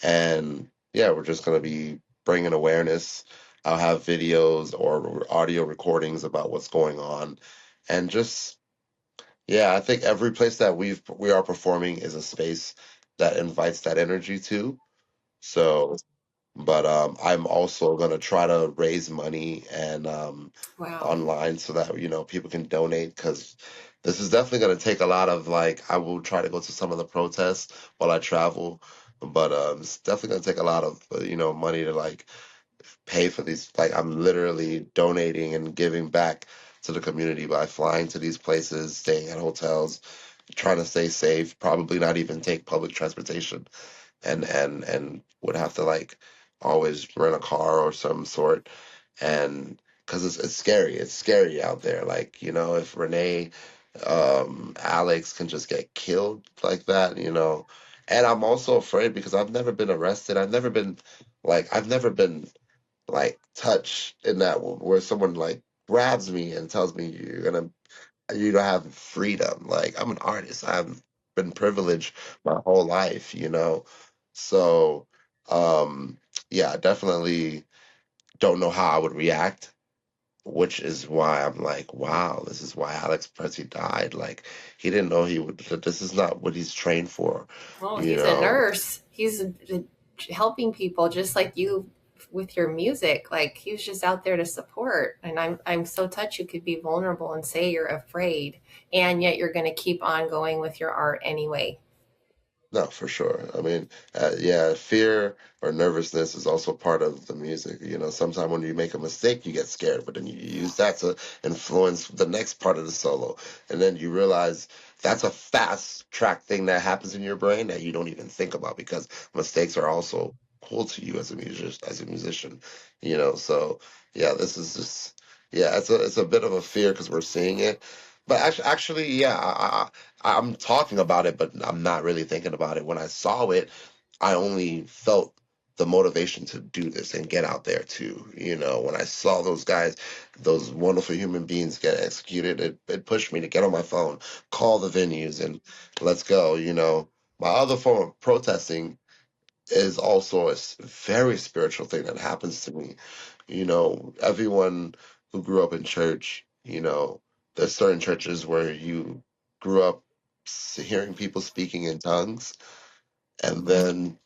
And yeah, we're just going to be bringing awareness. I'll have videos or audio recordings about what's going on. And just, yeah, I think every place that we are performing is a space that invites that energy too. So but I'm also gonna try to raise money and Wow. online so that people can donate because this is definitely gonna take a lot of like I will try to go to some of the protests while I travel, but it's definitely gonna take a lot of money to like pay for these. Like I'm literally donating and giving back to the community by flying to these places, staying at hotels, trying to stay safe, probably not even take public transportation and would have to like always rent a car or some sort and because it's scary out there like if Renee Alex can just get killed like that and I'm also afraid because I've never been arrested. I've never been like touched in that where someone like grabs me and tells me you don't have freedom. Like I'm an artist. I've been privileged my whole life, So yeah, I definitely don't know how I would react, which is why I'm like, wow, this is why Alex Prezi died. Like he didn't know he would this is not what he's trained for, Well, you he's a know. nurse. He's helping people just like you with your music. Like he was just out there to support. And I'm so touched you could be vulnerable and say you're afraid, and yet you're going to keep on going with your art anyway. No, for sure. I mean, yeah, fear or nervousness is also part of the music. Sometimes when you make a mistake, you get scared, but then you use that to influence the next part of the solo. And then you realize that's a fast track thing that happens in your brain that you don't even think about because mistakes are also cool to you as a musician. So yeah, this is just, yeah, it's a bit of a fear because we're seeing it. But actually, yeah, I'm talking about it, but I'm not really thinking about it. When I saw it, I only felt the motivation to do this and get out there too. When I saw those guys, those wonderful human beings get executed, it pushed me to get on my phone, call the venues, and let's go. My other form of protesting is also a very spiritual thing that happens to me. Everyone who grew up in church, there's certain churches where you grew up hearing people speaking in tongues, and then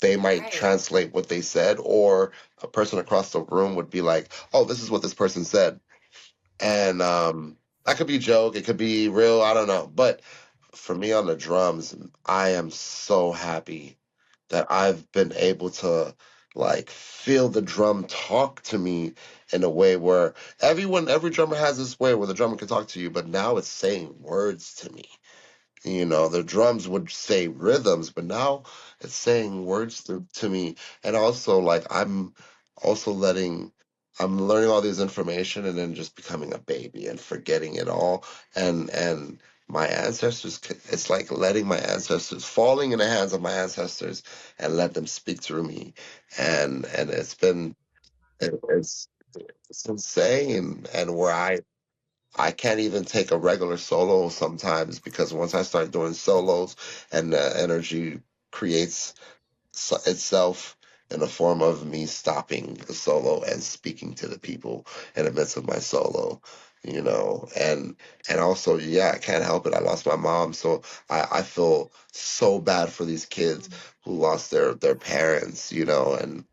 they might Right. translate what they said, or a person across the room would be like, "Oh, this is what this person said," and that could be a joke, it could be real, I don't know. But for me on the drums, I am so happy that I've been able to like feel the drum talk to me in a way where every drummer has this way where the drummer can talk to you, but now it's saying words to me. The drums would say rhythms, but now it's saying words to me. And also, like, also I'm learning all this information and then just becoming a baby and forgetting it all. And my ancestors, it's like letting my ancestors, falling in the hands of my ancestors and let them speak through me. And it's insane. And where I can't even take a regular solo sometimes because once I start doing solos and the energy creates itself in the form of me stopping the solo and speaking to the people in the midst of my solo, and also, yeah, I can't help it. I lost my mom, so I feel so bad for these kids who lost their parents, and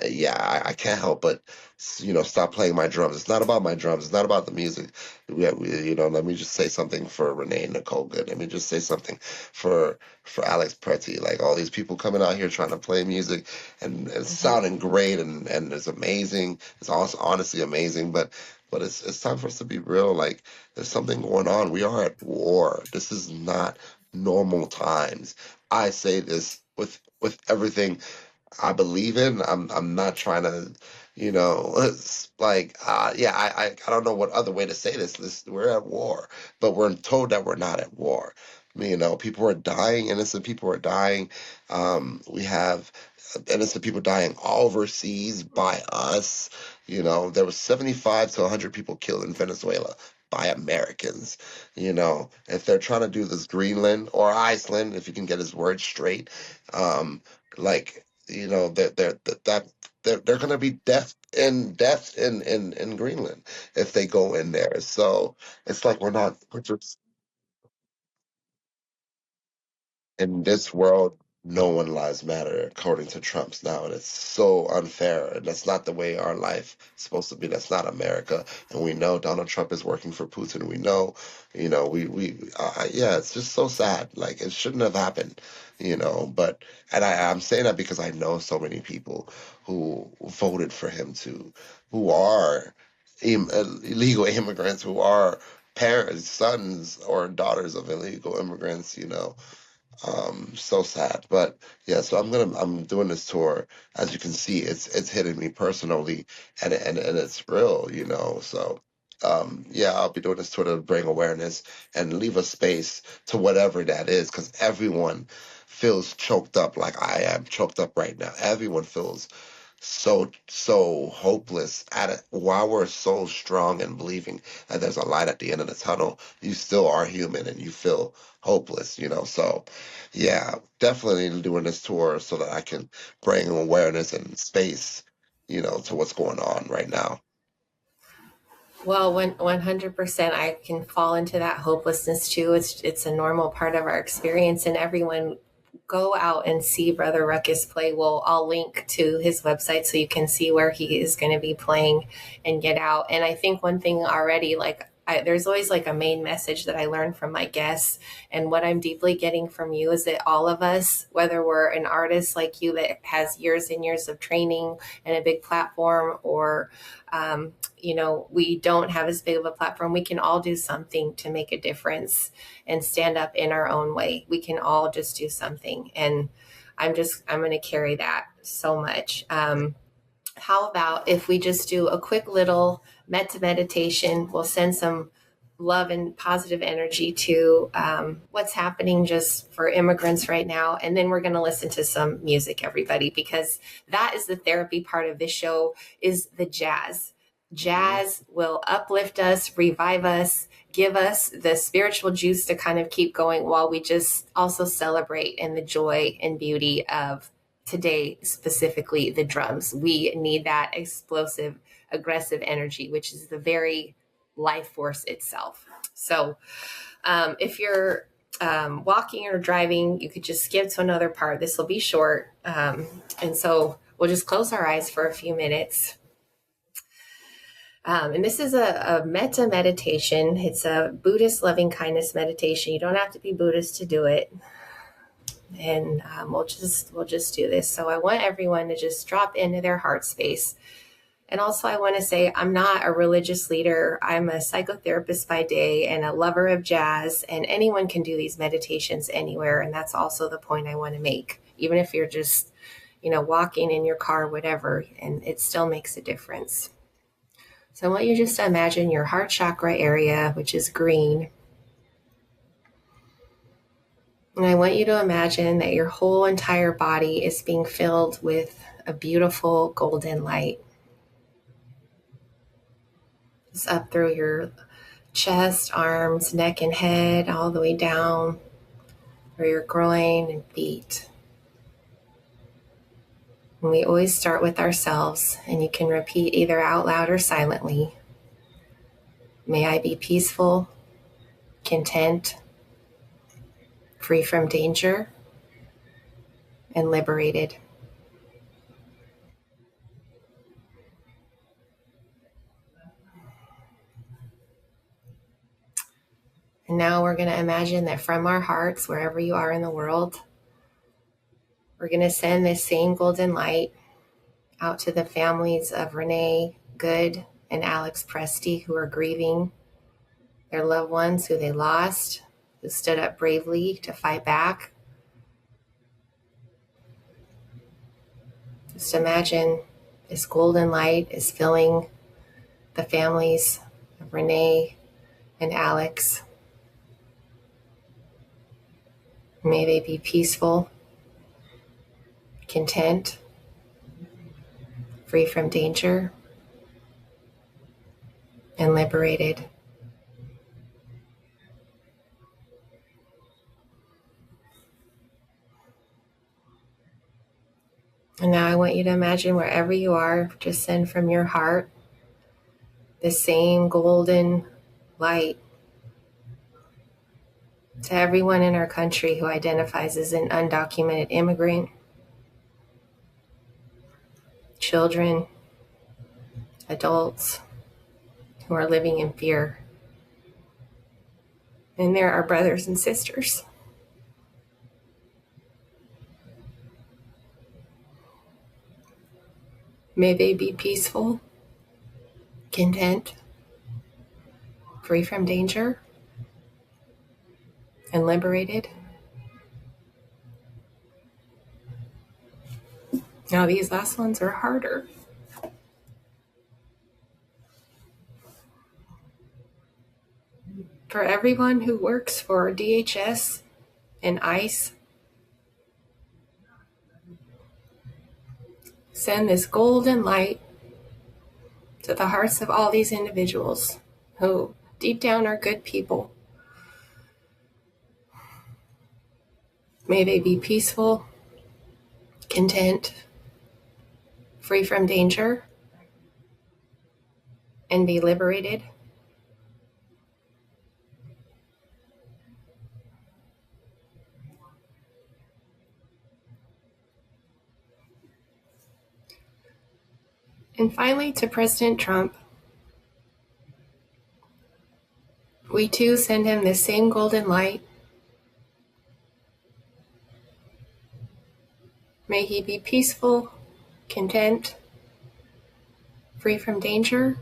yeah, I can't help but stop playing my drums. It's not about my drums. It's not about the music. Let me just say something for Renee Nicole Good. Let me just say something for Alex Pretty. Like all these people coming out here trying to play music and it's sounding great and it's amazing. It's also honestly amazing, but it's time for us to be real. Like there's something going on. We are at war. This is not normal times. I say this with everything I believe in. I'm not trying to, it's like yeah, I don't know what other way to say this. We're at war, but we're told that we're not at war. People are dying, innocent people are dying. We have innocent people dying overseas by us. There was 75 to 100 people killed in Venezuela by Americans. If they're trying to do this Greenland or Iceland, if you can get his words straight, like they're going to be death in Greenland if they go in there. So it's like we're just in this world, no one lives matter according to Trump's now, and it's so unfair. And that's not the way our life is supposed to be. That's not America. And we know Donald Trump is working for Putin. We know, yeah, it's just so sad. Like it shouldn't have happened, But I'm saying that because I know so many people who voted for him who are illegal immigrants, who are parents, sons or daughters of illegal immigrants, so sad. But yeah, so I'm doing this tour. As you can see, it's hitting me personally, and it's real, So yeah, I'll be doing this tour to bring awareness and leave a space to whatever that is, because everyone feels choked up like I am choked up right now. Everyone feels so hopeless at it. While we're so strong and believing that there's a light at the end of the tunnel, you still are human and you feel hopeless, So yeah, definitely doing this tour so that I can bring awareness and space, to what's going on right now. Well, 100%, I can fall into that hopelessness too. It's a normal part of our experience, and everyone go out and see Brother Ruckus play. I'll link to his website so you can see where he is going to be playing and get out. And I think one thing already, like there's always like a main message that I learned from my guests. And what I'm deeply getting from you is that all of us, whether we're an artist like you that has years and years of training and a big platform, or we don't have as big of a platform, we can all do something to make a difference and stand up in our own way. We can all just do something. And I'm going to carry that so much. How about if we just do a quick little Metta meditation? We'll send some love and positive energy to what's happening just for immigrants right now. And then we're going to listen to some music, everybody, because that is the therapy part of this show, is the jazz. Jazz will uplift us, revive us, give us the spiritual juice to kind of keep going while we just also celebrate in the joy and beauty of today, specifically the drums. We need that explosive, aggressive energy, which is the very life force itself. So if you're walking or driving, you could just skip to another part. This will be short. And so we'll just close our eyes for a few minutes. And this is a Metta meditation. It's a Buddhist loving kindness meditation. You don't have to be Buddhist to do it. And we'll just do this. So I want everyone to just drop into their heart space. And also I want to say I'm not a religious leader. I'm a psychotherapist by day and a lover of jazz, and anyone can do these meditations anywhere. And that's also the point I want to make, even if you're just, walking in your car, whatever, and it still makes a difference. So I want you just to imagine your heart chakra area, which is green. And I want you to imagine that your whole entire body is being filled with a beautiful golden light. It's up through your chest, arms, neck, and head, all the way down through your groin and feet. And we always start with ourselves, and you can repeat either out loud or silently. May I be peaceful, content, free from danger, and liberated. And now we're going to imagine that from our hearts, wherever you are in the world, we're going to send this same golden light out to the families of Renee Good and Alex Presti, who are grieving their loved ones who they lost, who stood up bravely to fight back. Just imagine this golden light is filling the families of Renee and Alex. May they be peaceful, content, free from danger, and liberated. And now I want you to imagine wherever you are, just send from your heart the same golden light to everyone in our country who identifies as an undocumented immigrant, children, adults who are living in fear. And there are brothers and sisters. May they be peaceful, content, free from danger, and liberated. Now these last ones are harder. For everyone who works for DHS and ICE, send this golden light to the hearts of all these individuals who deep down are good people. May they be peaceful, content, free from danger, and be liberated. And finally, to President Trump, we too send him the same golden light. May he be peaceful, content, free from danger,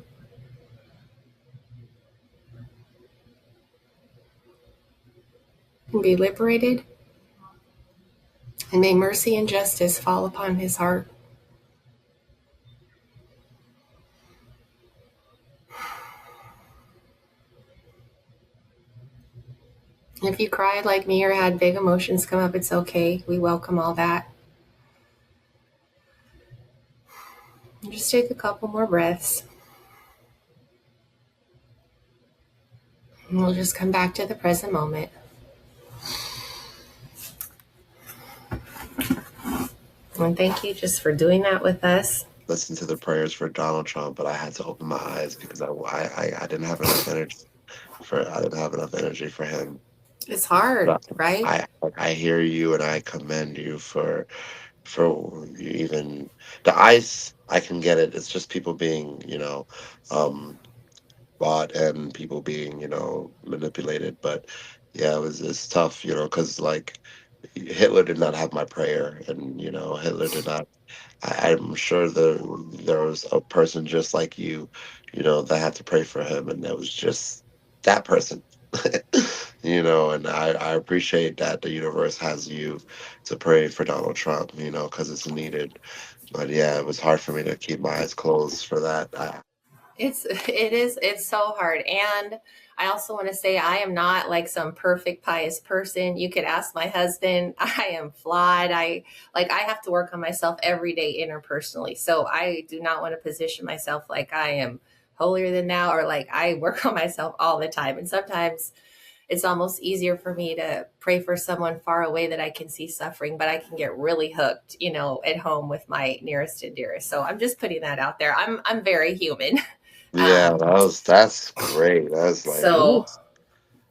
and be liberated. And may mercy and justice fall upon his heart. If you cried like me or had big emotions come up, it's okay. We welcome all that. And just take a couple more breaths. And we'll just come back to the present moment. And thank you just for doing that with us. Listen to the prayers for Donald Trump, but I had to open my eyes because I didn't have enough energy for him. It's hard, But right? I hear you and I commend you for you even the ice. I can get it. It's just people being, um, bought and people being, manipulated. But yeah, it's tough, because like Hitler did not have my prayer, and Hitler did not. I'm sure there was a person just like that had to pray for him, and that was just that person. And I appreciate that the universe has you to pray for Donald Trump, because it's needed. But yeah, it was hard for me to keep my eyes closed for that. It's so hard. And I also want to say I am not like some perfect pious person. You could ask my husband. I am flawed. I have to work on myself every day interpersonally. So I do not want to position myself like I am holier than thou, or like I work on myself all the time. And sometimes it's almost easier for me to pray for someone far away that I can see suffering, but I can get really hooked, at home with my nearest and dearest. So I'm just putting that out there. I'm very human. Yeah, Um, that's great. That's like, ooh, so,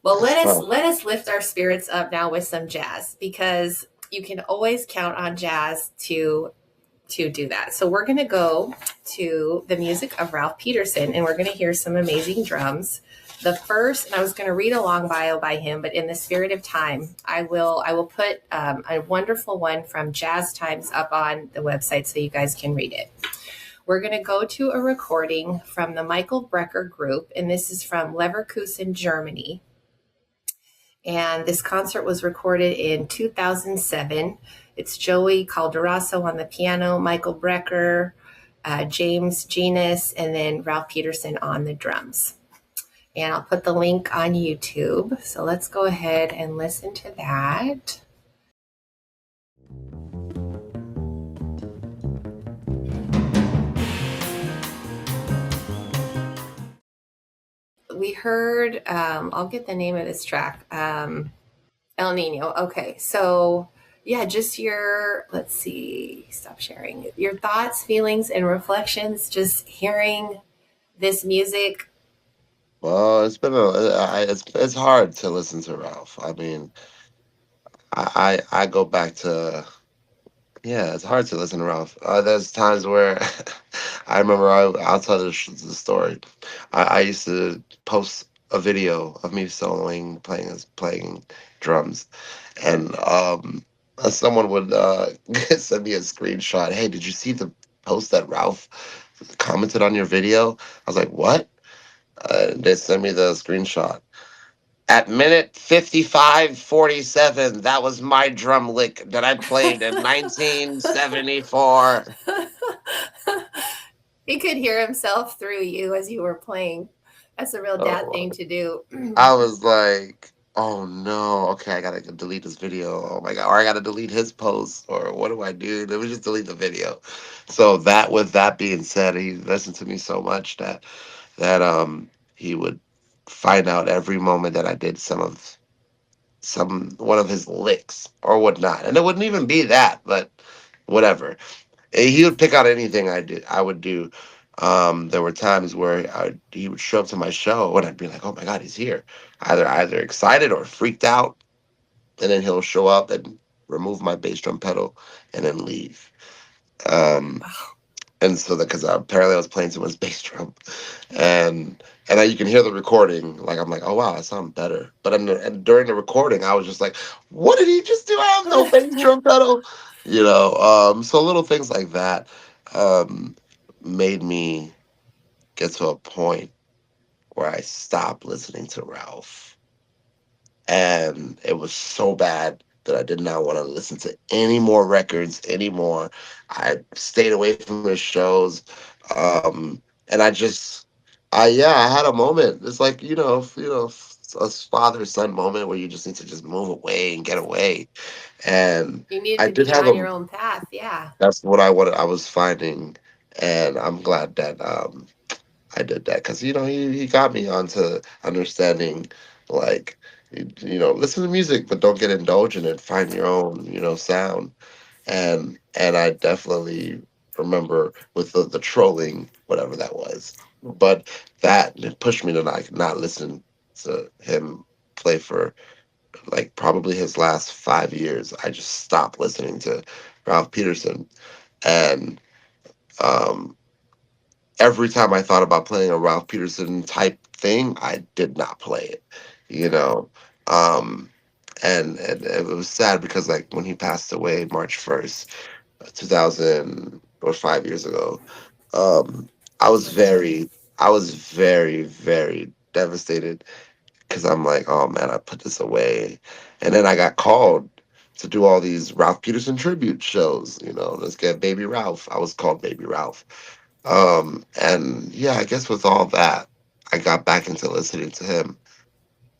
well, let us tough. let us lift our spirits up now with some jazz, because you can always count on jazz to do that. So we're going to go to the music of Ralph Peterson, and we're going to hear some amazing drums. The first, and I was going to read a long bio by him, but in the spirit of time, I will put a wonderful one from Jazz Times up on the website so you guys can read it. We're going to go to a recording from the Michael Brecker Group, and this is from Leverkusen, Germany. And this concert was recorded in 2007. It's Joey Calderoso on the piano, Michael Brecker, James Genus, and then Ralph Peterson on the drums. And I'll put the link on YouTube. So let's go ahead and listen to that. We heard, I'll get the name of this track, El Nino. Okay, so yeah, just let's see, stop sharing. Your thoughts, feelings, and reflections just hearing this music. Well, it's been it's hard to listen to Ralph. I mean, I go back to. Yeah, it's hard to listen to Ralph. There's times where I remember I'll tell the story. I used to post a video of me soloing, playing drums, and someone would send me a screenshot. Hey, did you see the post that Ralph commented on your video? I was like, what? They sent me the screenshot. At minute 55:47, that was my drum lick that I played in 1974. He could hear himself through you as you were playing. That's a real dad Oh, thing to do. I was like, oh no, okay, I gotta delete this video. Oh my God, or I gotta delete his post, or what do I do? Let me just delete the video. So with that being said, he listened to me so much that he would find out every moment that I did one of his licks or whatnot. And it wouldn't even be that, but whatever. He would pick out anything I would do. There were times where he would show up to my show and I'd be like, "Oh my God, he's here!" Either excited or freaked out, and then he'll show up and remove my bass drum pedal and then leave. Um, and so that because apparently I was playing too much bass drum, and you can hear the recording. Like I'm like, oh wow, I sound better. But and during the recording, I was just like, what did he just do? I have no bass drum pedal. So little things like that um, made me get to a point where I stopped listening to Ralph, and it was so bad that I did not want to listen to any more records anymore. I stayed away from his shows, and I had a moment. It's like a father son moment where you just need to just move away and get away. And You needed I to did be have on a. your own path. Yeah. That's what I wanted. I was finding, and I'm glad that I did that because he got me onto understanding like listen to music but don't get indulgent and find your own sound. and I definitely remember with the trolling, whatever that was. But that pushed me to like not listen to him play for like probably his last 5 years. I just stopped listening to Ralph Peterson, and um, every time I thought about playing a Ralph Peterson type thing, I did not play it. You know, um, and it was sad because like when he passed away March 1st, 2000 or 5 years ago, um, I was very, very devastated because I'm like, oh man, I put this away, and then I got called to do all these Ralph Peterson tribute shows. Let's get Baby Ralph. I was called Baby Ralph, and yeah, I guess with all that, I got back into listening to him,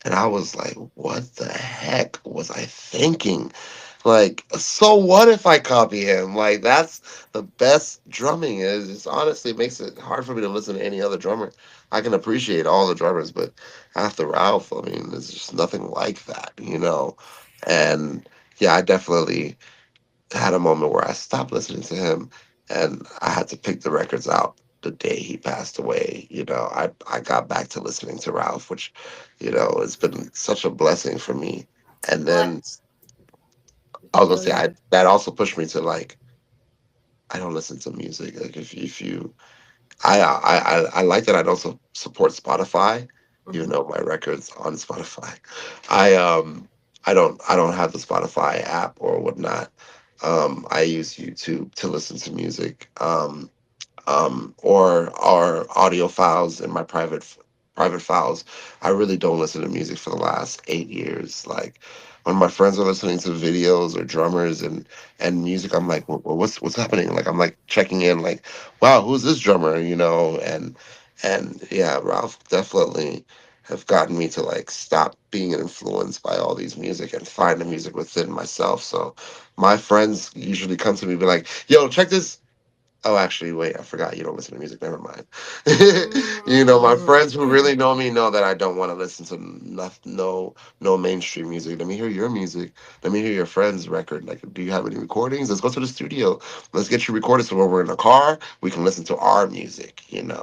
and I was like, what the heck was I thinking? Like, so what if I copy him? Like, that's the best drumming is. It's honestly, it makes it hard for me to listen to any other drummer. I can appreciate all the drummers, but after Ralph, I mean, there's just nothing like that. And yeah, I definitely had a moment where I stopped listening to him, and I had to pick the records out the day he passed away. I got back to listening to Ralph, which, it's been such a blessing for me. And Well, then I was gonna oh say yeah. that also pushed me to like I don't listen to music. Like if you I like that I don't support Spotify, even Hmm. though my records on Spotify. I I don't have the Spotify app or whatnot. I use YouTube to listen to music. Or audio files in my private files. I really don't listen to music for the last 8 years. Like when my friends are listening to videos or drummers and music, I'm like, what's happening? Like I'm like checking in, like, wow, who's this drummer? And yeah, Ralph definitely have gotten me to like stop being influenced by all these music and find the music within myself. So my friends usually come to me and be like, yo, check this. Oh, actually, wait, I forgot you don't listen to music. Never mind. My Mm. friends who really know me know that I don't want to listen to no mainstream music. Let me hear your music. Let me hear your friend's record. Like, do you have any recordings? Let's go to the studio. Let's get you recorded so when we're in the car, we can listen to our music.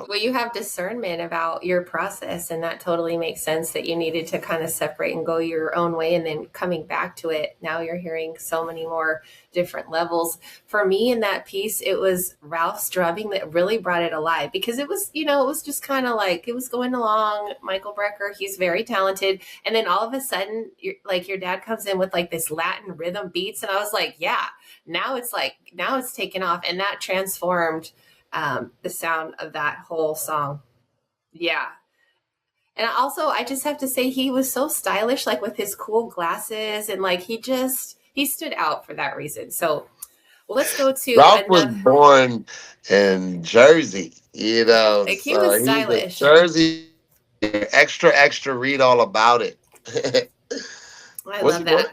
Well, you have discernment about your process, and that totally makes sense that you needed to kind of separate and go your own way, and then coming back to it. Now you're hearing so many more different levels. For me, in that piece, it was Ralph's drumming that really brought it alive because it was, it was just kind of like it was going along. Michael Brecker, he's very talented, and then all of a sudden, your dad comes in with like this Latin rhythm beats, and I was like, yeah, now it's taken off, and that transformed the sound of that whole song. Yeah. And also, I just have to say, he was so stylish, like with his cool glasses, and like he stood out for that reason. So, well, let's go to Ralph was another. born in Jersey, Like, he so was he's a stylish. Jersey extra extra. Read all about it. I Was he love born? that.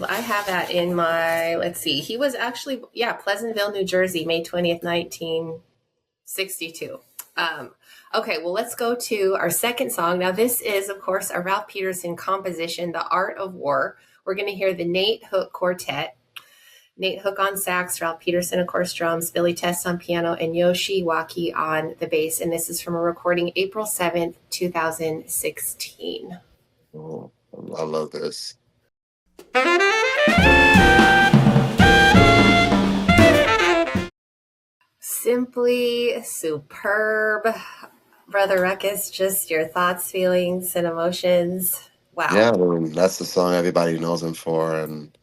I have that in my. Let's see. He was actually, yeah, Pleasantville, New Jersey, May 20th, 1962. Okay, well, let's go to our second song. Now, this is, of course, a Ralph Peterson composition, The Art of War. We're going to hear the Nate Hook Quartet. Nate Hook on sax, Ralph Peterson, of course, drums, Billy Test on piano, and Yoshi Waki on the bass. And this is from a recording April 7th, 2016. Oh, I love this. Simply superb. Brother Ruckus, just your thoughts, feelings, and emotions. Yeah, Wow. I mean, that's the song everybody knows him for, and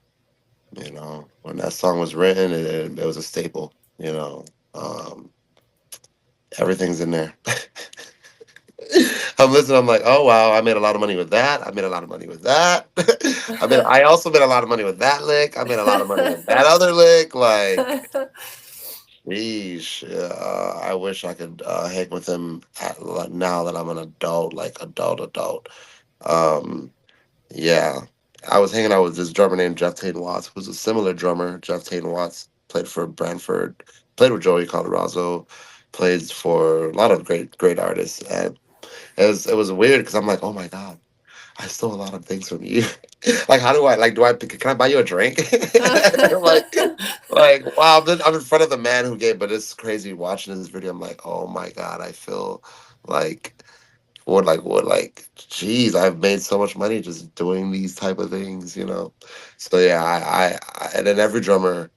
when that song was written, it was a staple. Everything's in there. I'm listening. I'm like, oh wow, I made a lot of money with that. I made a lot of money with that. I also made a lot of money with that lick. I made a lot of money with that other lick. Like, sheesh. I wish I could hang with him now that I'm an adult, like adult. Um, yeah, I was hanging out with this drummer named Jeff Tate Watts, who's a similar drummer. Jeff Tate Watts played for Branford, played with Joey Colorado, played for a lot of great artists, and it was weird because I'm like, oh my god. I stole a lot of things from you. Like, how do I like? Do I can I buy you a drink? Wow, I'm in front of the man who gave. But it's crazy watching this video. I'm like, oh my god, I feel like geez, I've made so much money just doing these type of things, you know. So yeah, and then every drummer,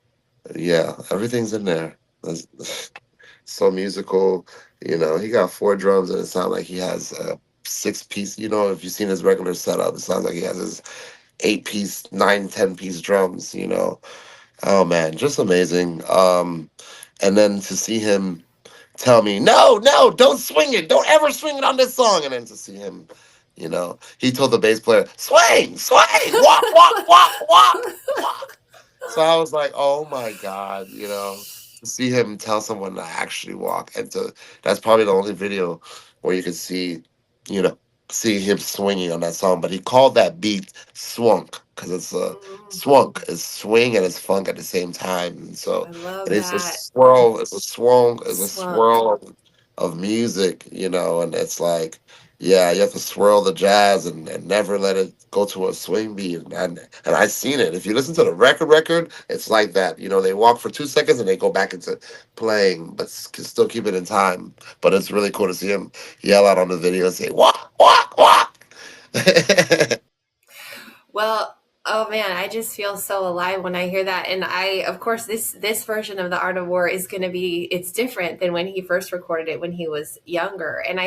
yeah, everything's in there. That's- so musical, you know. He got four drums, and it sounds like he has a six-piece. You know, if you've seen his regular setup, it sounds like he has his eight-piece, nine, 10-piece drums. You know, oh man, just amazing. And then to see him tell me, no, no, don't swing it, don't ever swing it on this song, and then to see him, you know, he told the bass player, swing, swing, walk, walk, walk, walk, walk. So I was like, oh my God, you know, to see him tell someone to actually walk, and to that's probably the only video where you could see, you know, see him swinging on that song. But he called that beat swunk because it's a swunk, it's swing and it's funk at the same time. And so I love and it's a that. swirl, it's a swung, it's a Swunk. swirl of music, you know, and it's like, yeah, you have to swirl the jazz and never let it go to a swing beat. And I seen it. If you listen to the record, it's like that. You know, they walk for 2 seconds and they go back into playing, but can still keep it in time. But it's really cool to see him yell out on the video and say, walk, walk, walk. Well, oh man, I just feel so alive when I hear that. And of course, this version of the Art of War is going to be, it's different than when he first recorded it when he was younger. And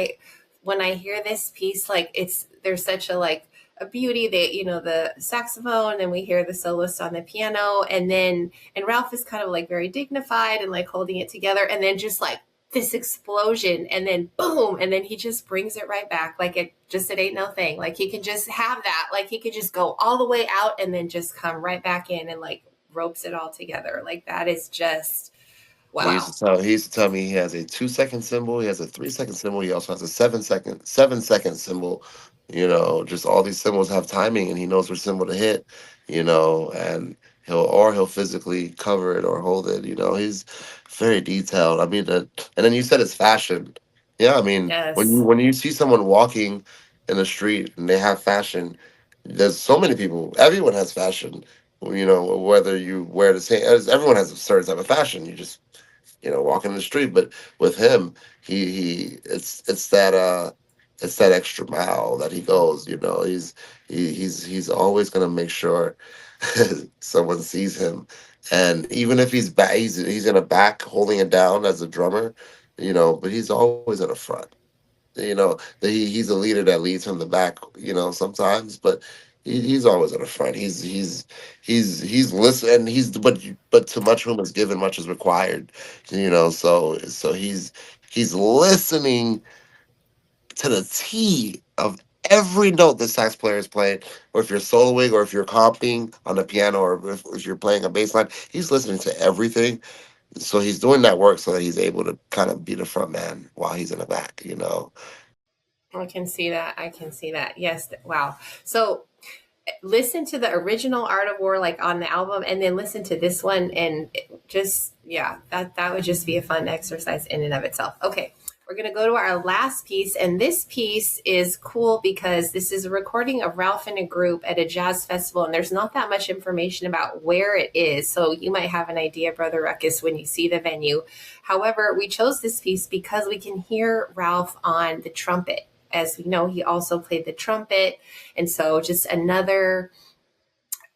when I hear this piece, like there's such a beauty that, you know, the saxophone, and then we hear the soloist on the piano, and Ralph is kind of like very dignified and like holding it together, and then just like this explosion, and then boom, and then he just brings it right back, like it ain't no thing. Like he can just have that, like he could just go all the way out and then just come right back in and like ropes it all together. Like that is just wow. He used to tell me he has a 2 second symbol, he has a 3 second symbol, he also has a 7 second symbol. You know, just all these symbols have timing, and he knows which symbol to hit. You know, and he'll physically cover it or hold it. You know, he's very detailed. I mean, and then you said it's fashion. Yeah, I mean, Yes. when you see someone walking in the street and they have fashion, there's so many people. Everyone has fashion. You know, whether you wear the same, as everyone has a certain type of fashion. You just walking the street. But with him, it's that extra mile that he goes. You know, he's always gonna make sure someone sees him, and even if he's back, he's in the back holding it down as a drummer. You know, but he's always in the front. You know, he's a leader that leads from the back. You know, sometimes, but he's always in the front. He's listening. But to much whom is given, much is required. You know, so he's listening to the T of every note the sax player is playing, or if you're soloing, or if you're comping on the piano, or if you're playing a bass line, he's listening to everything. So he's doing that work so that he's able to kind of be the front man while he's in the back. You know. I can see that. I can see that. Yes. Wow. So listen to the original Art of War, like on the album, and then listen to this one, and just, yeah, that would just be a fun exercise in and of itself. Okay. We're going to go to our last piece, and this piece is cool because this is a recording of Ralph and a group at a jazz festival, and there's not that much information about where it is, so you might have an idea, Brother Ruckus, when you see the venue. However, we chose this piece because we can hear Ralph on the trumpet. As we know, he also played the trumpet, and so just another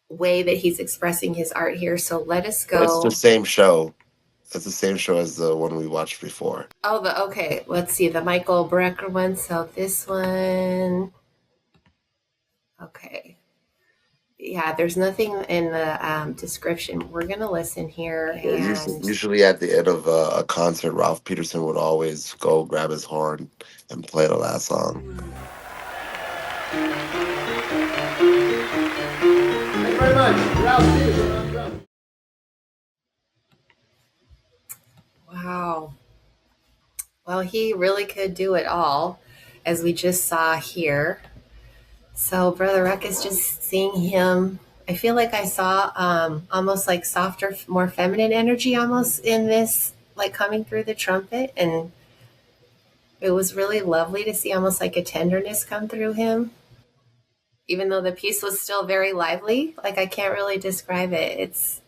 way that he's expressing his art here. So let us go. It's the same show. It's the same show as the one we watched before. Oh, okay. Let's see the Michael Brecker one. So this one. Okay. Yeah, there's nothing in the description. We're gonna listen here. And Usually at the end of a concert, Ralph Peterson would always go grab his horn and play the last song. Thank you very much. Ralph Peterson on drums. wow. Well, he really could do it all, as we just saw here. So, Brother Ruckus, just seeing him, I feel like I saw almost like softer, more feminine energy almost in this, like coming through the trumpet. And it was really lovely to see almost like a tenderness come through him. even though the piece was still very lively. Like I can't really describe it. It's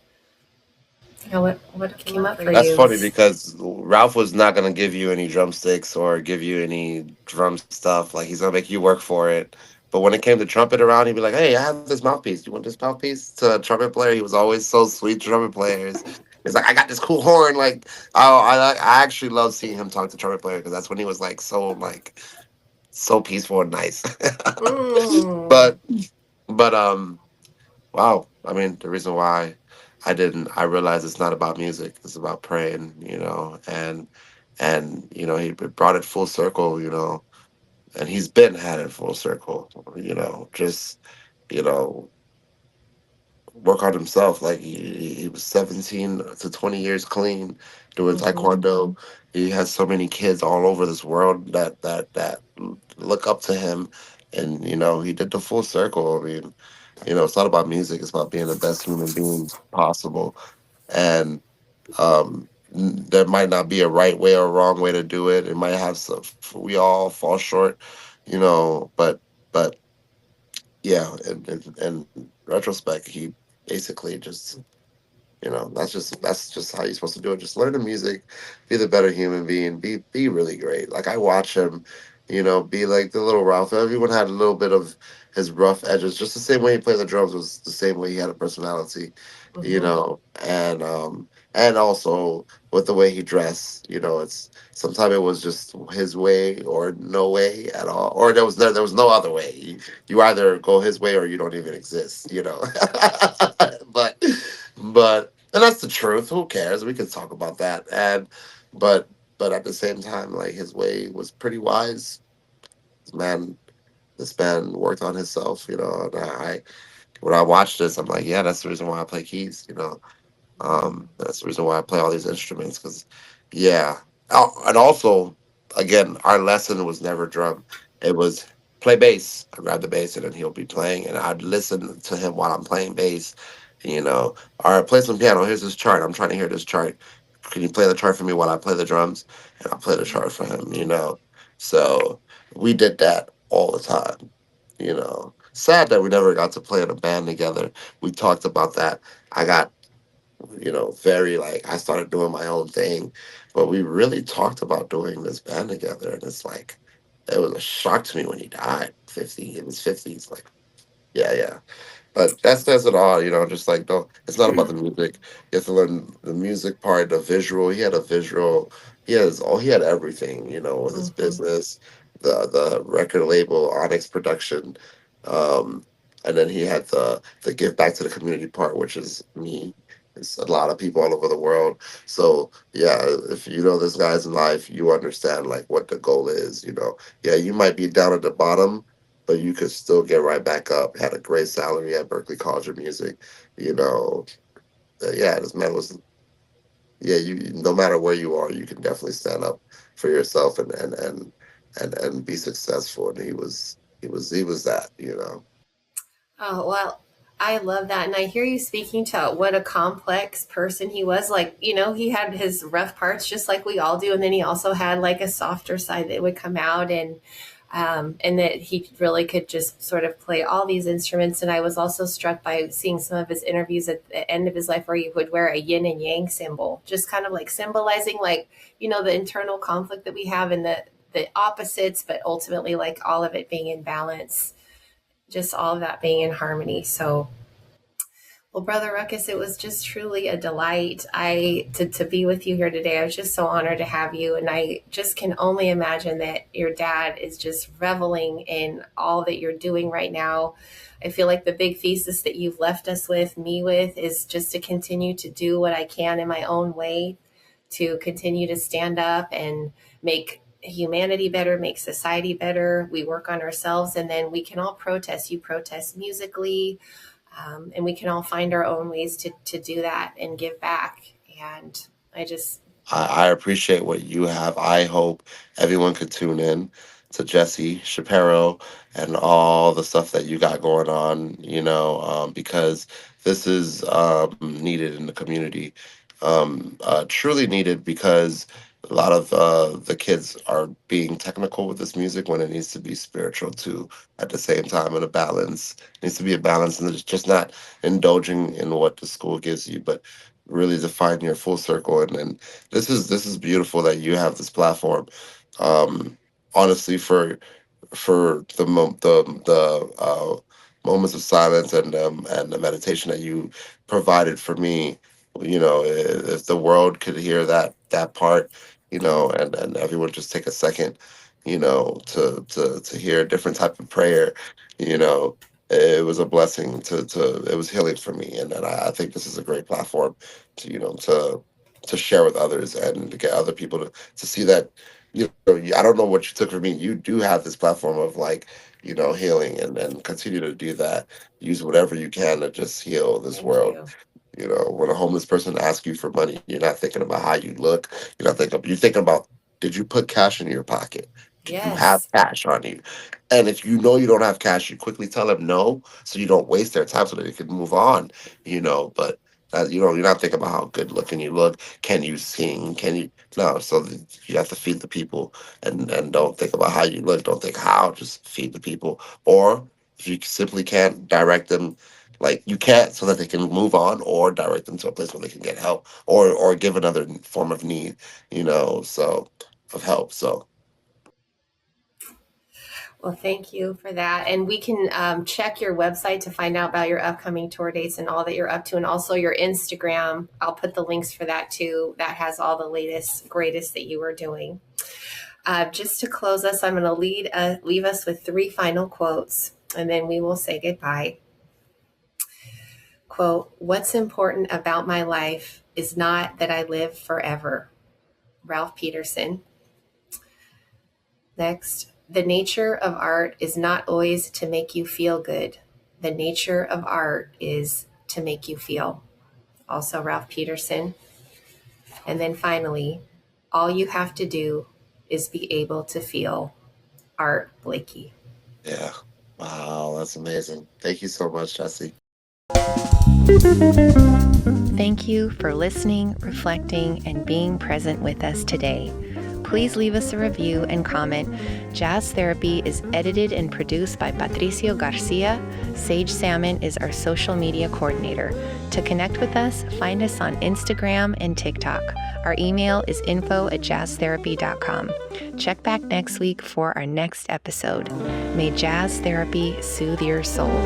what came up for That's you. funny because Ralph was not gonna give you any drumsticks or give you any drum stuff. Like he's gonna make you work for it. But when it came to trumpet around, he'd be like, "Hey, I have this mouthpiece. You want this mouthpiece?" To a trumpet player, he was always so sweet. To trumpet players, he's like, "I got this cool horn." Like, oh, I actually love seeing him talk to trumpet player because that's when he was like so peaceful and nice. Mm. but but wow. I mean, the reason why I realized it's not about music. It's about praying, and he brought it full circle, and he's been had it full circle, just, you know, work on himself. Like he was 17 to 20 years clean doing taekwondo. He has so many kids all over this world that look up to him, and he did the full circle. I mean, it's not about music. It's about being the best human being possible, and there might not be a right way or wrong way to do it. It might have some. We all fall short, but yeah. In retrospect, he basically just that's just how you're supposed to do it. Just learn the music, be the better human being, be really great. Like I watch him, be like the little Ralph. Everyone had a little bit of his rough edges. Just the same way he played the drums was the same way he had a personality, and also with the way he dressed. It's sometimes it was just his way or no way at all, or there was no other way. You either go his way or you don't even exist. but and that's the truth. Who cares? We could talk about that. But but at the same time, like his way was pretty wise. This man, this man worked on himself. And when I watch this, I'm like, yeah, that's the reason why I play keys. That's the reason why I play all these instruments. Because, yeah. And also, again, our lesson was never drum. It was play bass. I grab the bass and then he'll be playing, and I'd listen to him while I'm playing bass. All right, play some piano. Here's this chart. I'm trying to hear this chart. Can you play the chart for me while I play the drums? And I'll play the chart for him. So we did that all the time. Sad that we never got to play in a band together. We talked about that. I got very like I started doing my own thing, but we really talked about doing this band together, and it's like it was a shock to me when he died. 50, in his 50s, like yeah. But that says it all, just like don't it's not about the music. You have to learn the music part, the visual. He had a visual, he had everything, with his business, the record label, Onyx Production. Um and then he had the give back to the community part, which is me. It's a lot of people all over the world. So yeah, if you know this guy's in life, you understand like what the goal is. Yeah, you might be down at the bottom, but you could still get right back up. Had a great salary at Berkeley College of Music. You know, yeah, this man was. Yeah, you no matter where you are, you can definitely stand up for yourself and be successful. And he was that. Oh, well, I love that. And I hear you speaking to what a complex person he was. Like, he had his rough parts just like we all do. And then he also had like a softer side that would come out, and that he really could just sort of play all these instruments. And I was also struck by seeing some of his interviews at the end of his life where he would wear a yin and yang symbol, just kind of like symbolizing like, the internal conflict that we have and the opposites, but ultimately like all of it being in balance, just all of that being in harmony. So, well, Brother Ruckus, it was just truly a delight to be with you here today. I was just so honored to have you, and I just can only imagine that your dad is just reveling in all that you're doing right now. I feel like the big thesis that you've left us with, me with, is just to continue to do what I can in my own way, to continue to stand up and make humanity better, make society better. We work on ourselves, and then we can all protest. You protest musically, and we can all find our own ways to do that and give back. And I just, I appreciate what you have. I hope everyone could tune in to Jesse Shapiro and all the stuff that you got going on, because this is needed in the community. Truly needed because a lot of the kids are being technical with this music when it needs to be spiritual too at the same time, and a balance. It needs to be a balance, and it's just not indulging in what the school gives you, but really define your full circle. And this is beautiful that you have this platform. Honestly, for the moments of silence and the meditation that you provided for me. If the world could hear that part, and everyone just take a second, to hear a different type of prayer, it was a blessing to it was healing for me, and I think this is a great platform to share with others and to get other people to see that I don't know what you took from me. You do have this platform of like, healing, and continue to do that. Use whatever you can to just heal this Thank world. you. When a homeless person asks you for money, you're not thinking about how you look. You're thinking about, did you put cash in your pocket? Do you have Yes. cash on you? And if you know you don't have cash, you quickly tell them no, so you don't waste their time, so that they can move on. But you're not thinking about how good looking you look. Can you sing? Can you? No. So you have to feed the people, and don't think about how you look. Don't think how. Just feed the people. Or if you simply can't direct them, like you can't, so that they can move on, or direct them to a place where they can get help, or give another form of need, so of help. So Well, thank you for that. And we can check your website to find out about your upcoming tour dates and all that you're up to, and also your Instagram. I'll put the links for that too. That has all the latest, greatest that you are doing. Just to close us, I'm going to leave us with 3 final quotes, and then we will say goodbye. Quote, "What's important about my life is not that I live forever." Ralph Peterson. Next, "The nature of art is not always to make you feel good. The nature of art is to make you feel." Also Ralph Peterson. And then finally, "All you have to do is be able to feel." Art Blakey. yeah, wow, that's amazing. Thank you so much, Jesse. Thank you for listening, reflecting, and being present with us today. Please leave us a review and comment. Jazz Therapy is edited and produced by Patricio Garcia. Sage Salmon is our social media coordinator. To connect with us, find us on Instagram and TikTok. Our email is info@jazztherapy.com. Check back next week for our next episode. May Jazz Therapy soothe your soul.